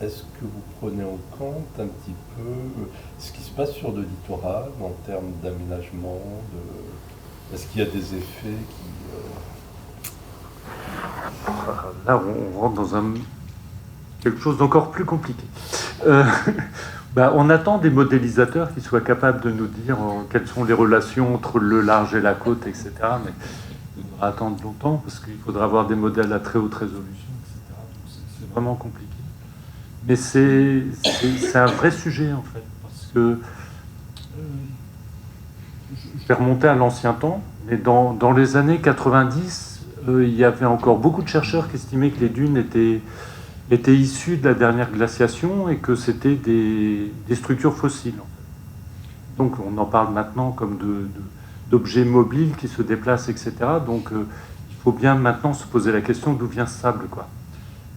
est-ce que vous prenez en compte un petit peu ce qui se passe sur le littoral en termes d'aménagement Est-ce qu'il y a des effets qui... Là, on rentre dans quelque chose d'encore plus compliqué. On attend des modélisateurs qui soient capables de nous dire quelles sont les relations entre le large et la côte, etc. Mais il faudra attendre longtemps parce qu'il faudra avoir des modèles à très haute résolution, etc. Donc c'est vraiment compliqué. Mais c'est un vrai sujet, en fait, parce que je vais remonter à l'ancien temps, mais dans les années 90, il y avait encore beaucoup de chercheurs qui estimaient que les dunes étaient issues de la dernière glaciation et que c'était des structures fossiles. En fait. Donc on en parle maintenant comme d'objets mobiles qui se déplacent, etc. Donc il faut bien maintenant se poser la question d'où vient ce sable, quoi.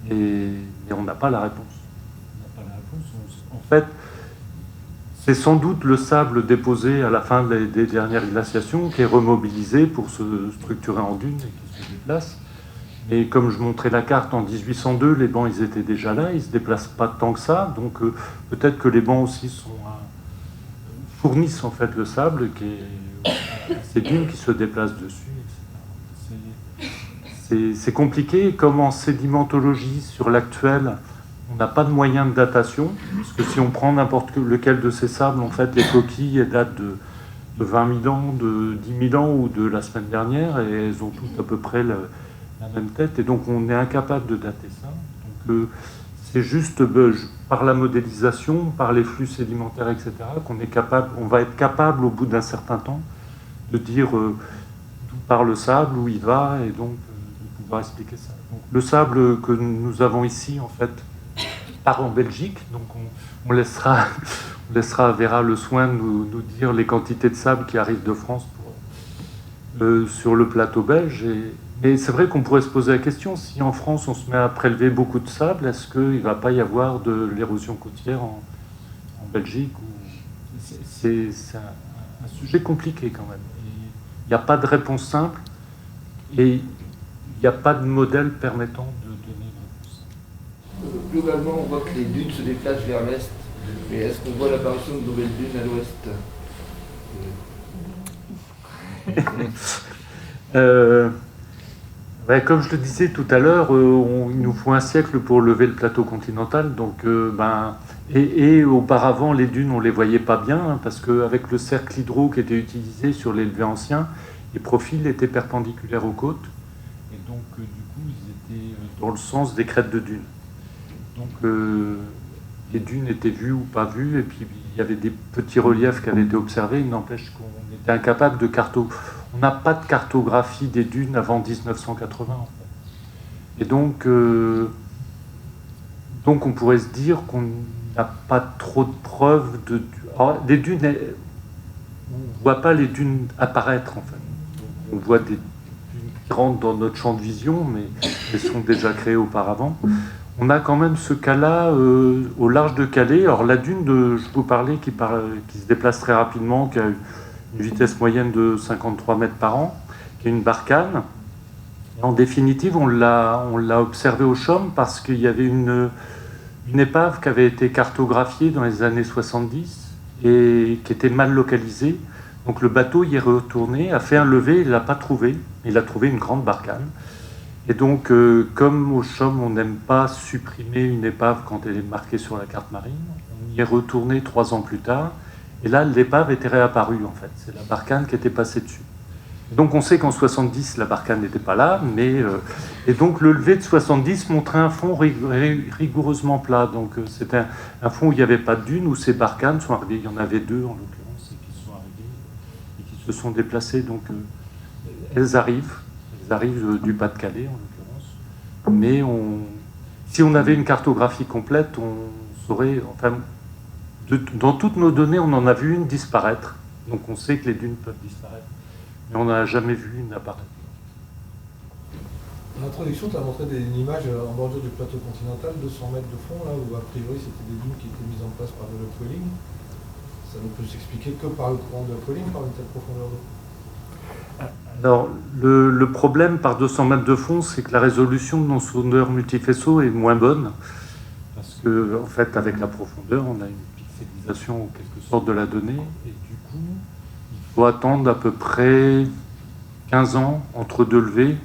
Et on n'a pas la réponse. En fait, c'est sans doute le sable déposé à la fin des dernières glaciations qui est remobilisé pour se structurer en dunes et qui se déplace. Et comme je montrais la carte en 1802, les bancs ils étaient déjà là, ils ne se déplacent pas tant que ça, donc peut-être que les bancs aussi fournissent en fait le sable qui est ces dunes qui se déplacent dessus, etc. C'est compliqué, comme en sédimentologie sur l'actuel, on n'a pas de moyen de datation, parce que si on prend n'importe lequel de ces sables, en fait les coquilles elles datent de 20 000 ans, de 10 000 ans ou de la semaine dernière, et elles ont toutes à peu près la même tête, et donc on est incapable de dater ça. Donc c'est juste par la modélisation, par les flux sédimentaires, etc., on va être capable au bout d'un certain temps de dire d'où part le sable, où il va, et donc de pouvoir expliquer ça. Donc, le sable que nous avons ici, en fait, part en Belgique, donc on laissera à Vera le soin de nous dire les quantités de sable qui arrivent de France sur le plateau belge. Mais c'est vrai qu'on pourrait se poser la question, si en France on se met à prélever beaucoup de sable, est-ce qu'il ne va pas y avoir de l'érosion côtière en Belgique C'est un sujet compliqué quand même. Il n'y a pas de réponse simple et il n'y a pas de modèle permettant de donner une réponse. Globalement, on voit que les dunes se déplacent vers l'est, mais est-ce qu'on voit l'apparition de nouvelles dunes à l'ouest Comme je le disais tout à l'heure, il nous faut un siècle pour lever le plateau continental. Donc, et auparavant, les dunes, on ne les voyait pas bien, hein, parce qu'avec le cercle hydro qui était utilisé sur les levés anciens, les profils étaient perpendiculaires aux côtes. Et donc, du coup, ils étaient dans le sens des crêtes de dunes. Donc, les dunes étaient vues ou pas vues, et puis il y avait des petits reliefs qui avaient été observés. Il n'empêche qu'on était incapable de cartographier. On n'a pas de cartographie des dunes avant 1980, en fait. Et donc on pourrait se dire qu'on n'a pas trop de preuves de... Alors, des dunes, on ne voit pas les dunes apparaître, en fait. On voit des dunes qui rentrent dans notre champ de vision, mais elles sont déjà créées auparavant. On a quand même ce cas-là au large de Calais. Alors la dune je vous parlais, qui se déplace très rapidement, qui a une vitesse moyenne de 53 mètres par an, qui est une barcane. Et en définitive, on l'a observé au CHOM parce qu'il y avait une épave qui avait été cartographiée dans les années 70 et qui était mal localisée. Donc le bateau y est retourné, a fait un lever, il ne l'a pas trouvé. Il a trouvé une grande barcane. Et donc, comme au CHUM, on n'aime pas supprimer une épave quand elle est marquée sur la carte marine, on y est retourné 3 ans plus tard, et là, l'épave était réapparue, en fait. C'est la Barkhane qui était passée dessus. Donc, on sait qu'en 70, la Barkhane n'était pas là, mais... et donc, le levé de 70 montrait un fond rigoureusement plat. Donc, c'était un fond où il n'y avait pas de dunes, où ces Barkhanes sont arrivées. Il y en avait 2, en l'occurrence, et qui sont arrivées, et qui se sont déplacées. Donc, elles arrivent du Pas-de-Calais, en l'occurrence. Mais si on avait une cartographie complète, on saurait... Enfin, dans toutes nos données, on en a vu une disparaître. Donc on sait que les dunes peuvent disparaître. Mais on n'a jamais vu une apparaître. En introduction, tu as montré une image en bordure du plateau continental, 200 mètres de fond, là où a priori c'était des dunes qui étaient mises en place par de l'upwelling. Ça ne peut s'expliquer que par le courant de l'upwelling, par une telle profondeur d'eau. Alors, le problème par 200 mètres de fond, c'est que la résolution de nos sondeurs multifaisceaux est moins bonne. Parce que, en fait, avec la profondeur, on a une pixelisation en quelque sorte de la donnée. Et du coup, il faut attendre à peu près 15 ans entre 2 levées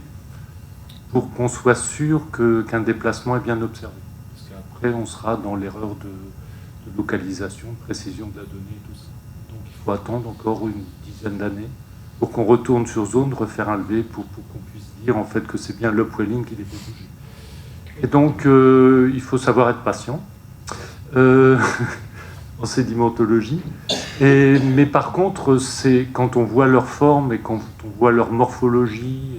pour qu'on soit sûr qu'un déplacement est bien observé. Parce qu'après, on sera dans l'erreur de localisation, de précision de la donnée et tout ça. Donc, il faut attendre encore une dizaine d'années pour qu'on retourne sur zone, refaire un levé pour qu'on puisse dire en fait que c'est bien l'upwelling qui les fait bouger. Et donc, il faut savoir être patient en sédimentologie. Mais par contre, c'est quand on voit leur forme et quand on voit leur morphologie,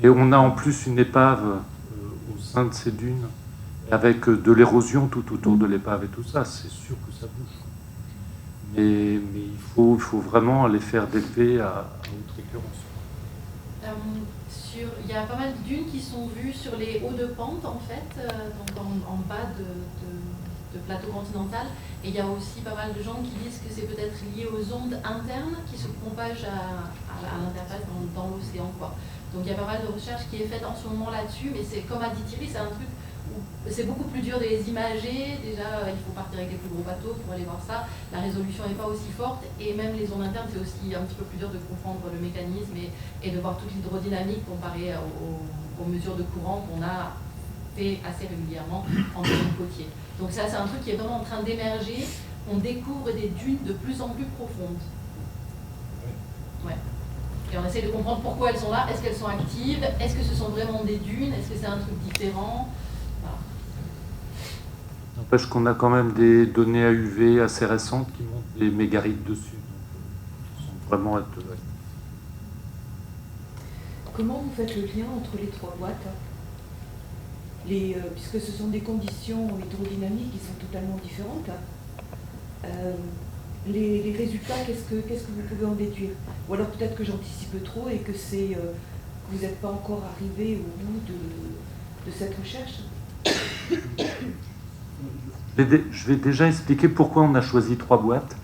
et on a en plus une épave au sein de ces dunes, avec de l'érosion tout autour de l'épave et tout ça, c'est sûr que ça bouge. Mais il faut vraiment aller faire des levées à haute récurrence. Il y a pas mal de dunes qui sont vues sur les hauts de pente, en fait, donc en bas de plateau continental. Et il y a aussi pas mal de gens qui disent que c'est peut-être lié aux ondes internes qui se propagent à l'interface dans l'océan, quoi. Donc il y a pas mal de recherches qui est faite en ce moment là-dessus, mais c'est comme a dit Thierry, c'est un truc où c'est beaucoup plus dur de les imager. Déjà, il faut partir avec des plus gros bateaux pour aller voir ça. La résolution n'est pas aussi forte, et même les ondes internes, c'est aussi un petit peu plus dur de comprendre le mécanisme et de voir toute l'hydrodynamique comparée aux mesures de courant qu'on a fait assez régulièrement en domaine côtier. Donc ça, c'est un truc qui est vraiment en train d'émerger. On découvre des dunes de plus en plus profondes. Ouais. Et on essaie de comprendre pourquoi elles sont là. Est-ce qu'elles sont actives? Est-ce que ce sont vraiment des dunes? Est-ce que c'est un truc différent? Voilà. N'empêche qu'on a quand même des données AUV assez récentes qui montrent des mégarites dessus. Donc, ils sont vraiment actifs. Comment vous faites le lien entre les 3 boîtes puisque ce sont des conditions hydrodynamiques qui sont totalement différentes. Les résultats, qu'est-ce que vous pouvez en déduire? Ou alors peut-être que j'anticipe trop et que que vous n'êtes pas encore arrivé au bout de cette recherche. Je vais déjà expliquer pourquoi on a choisi 3 boîtes.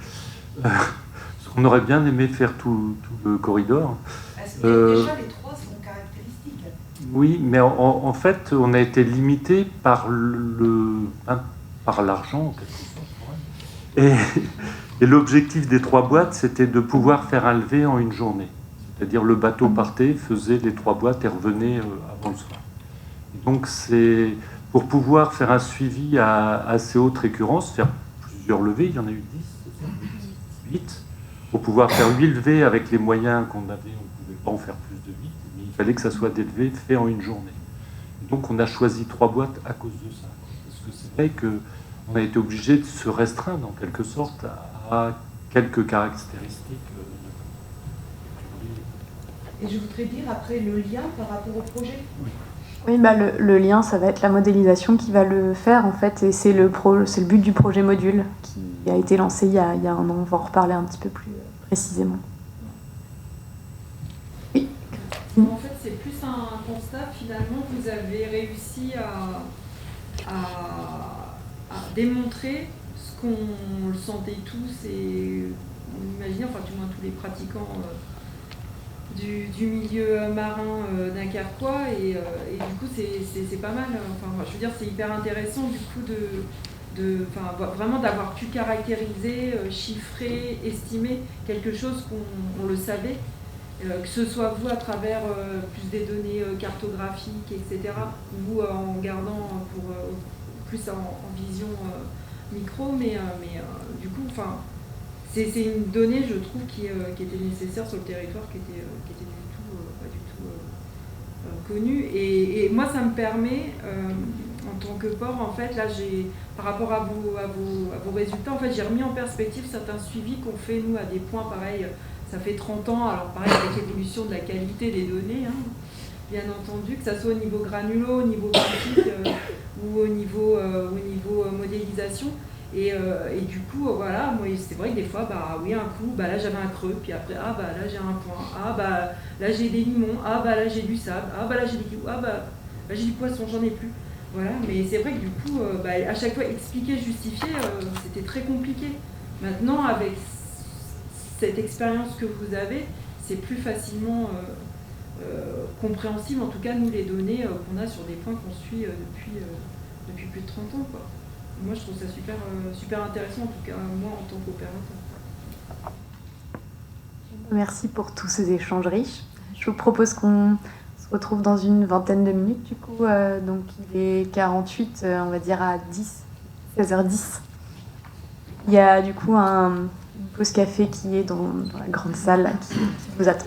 Parce qu'on aurait bien aimé faire tout le corridor. Est-ce que déjà les 3 sont caractéristiques? Oui, mais en fait, on a été limité par l'argent, en quelque sorte. Et l'objectif des 3 boîtes, c'était de pouvoir faire un levé en une journée. C'est-à-dire le bateau partait, faisait les 3 boîtes et revenait avant le soir. Et donc c'est pour pouvoir faire un suivi à assez haute récurrence, faire plusieurs levées, il y en a eu 8, pour pouvoir faire 8 levées avec les moyens qu'on avait, on ne pouvait pas en faire plus de 8, mais il fallait que ça soit des levées faits en une journée. Et donc on a choisi 3 boîtes à cause de ça. Parce que c'est vrai qu'on a été obligé de se restreindre en quelque sorte à quelques caractéristiques. Et je voudrais dire après le lien par rapport au projet. Oui, bah le lien, ça va être la modélisation qui va le faire en fait, et c'est le but du projet module qui a été lancé il y a 1 an. On va en reparler un petit peu plus précisément. Oui. En fait, c'est plus un constat. Finalement, vous avez réussi à démontrer ce qu'on le sentait tous et on imaginait, enfin du moins tous les pratiquants du milieu marin dunkerquois et du coup c'est pas mal. Enfin, je veux dire, c'est hyper intéressant du coup vraiment d'avoir pu caractériser, chiffrer, estimer quelque chose qu'on le savait Que ce soit vous à travers plus des données cartographiques, etc., ou en gardant plus en vision micro, mais du coup, enfin, c'est une donnée, je trouve, qui était nécessaire sur le territoire, qui était pas du tout connue. Et moi, ça me permet, en tant que port, en fait, là, par rapport à vos résultats, en fait, j'ai remis en perspective certains suivis qu'on fait, nous, à des points pareils. Ça fait 30 ans, alors pareil, avec l'évolution de la qualité des données, hein, bien entendu, que ça soit au niveau granulo, au niveau pratique ou au niveau modélisation. Et du coup, voilà, moi, c'est vrai que des fois, oui, un coup, là, j'avais un creux, puis après, là, j'ai un point, là, j'ai des limons, là, j'ai du sable, là, j'ai des kiwis, là, j'ai du poisson, j'en ai plus. Voilà, mais c'est vrai que du coup, à chaque fois, expliquer, justifier, c'était très compliqué. Maintenant, avec cette expérience que vous avez, c'est plus facilement compréhensible, en tout cas, nous, les données qu'on a sur des points qu'on suit depuis plus de 30 ans, quoi. Moi, je trouve ça super intéressant, en tout cas, moi, en tant qu'opérateur. Merci pour tous ces échanges riches. Je vous propose qu'on se retrouve dans une vingtaine de minutes, du coup. Donc, il est 48, on va dire à 16h10. Il y a, du coup, une pause café qui est dans la grande salle là, qui vous attend.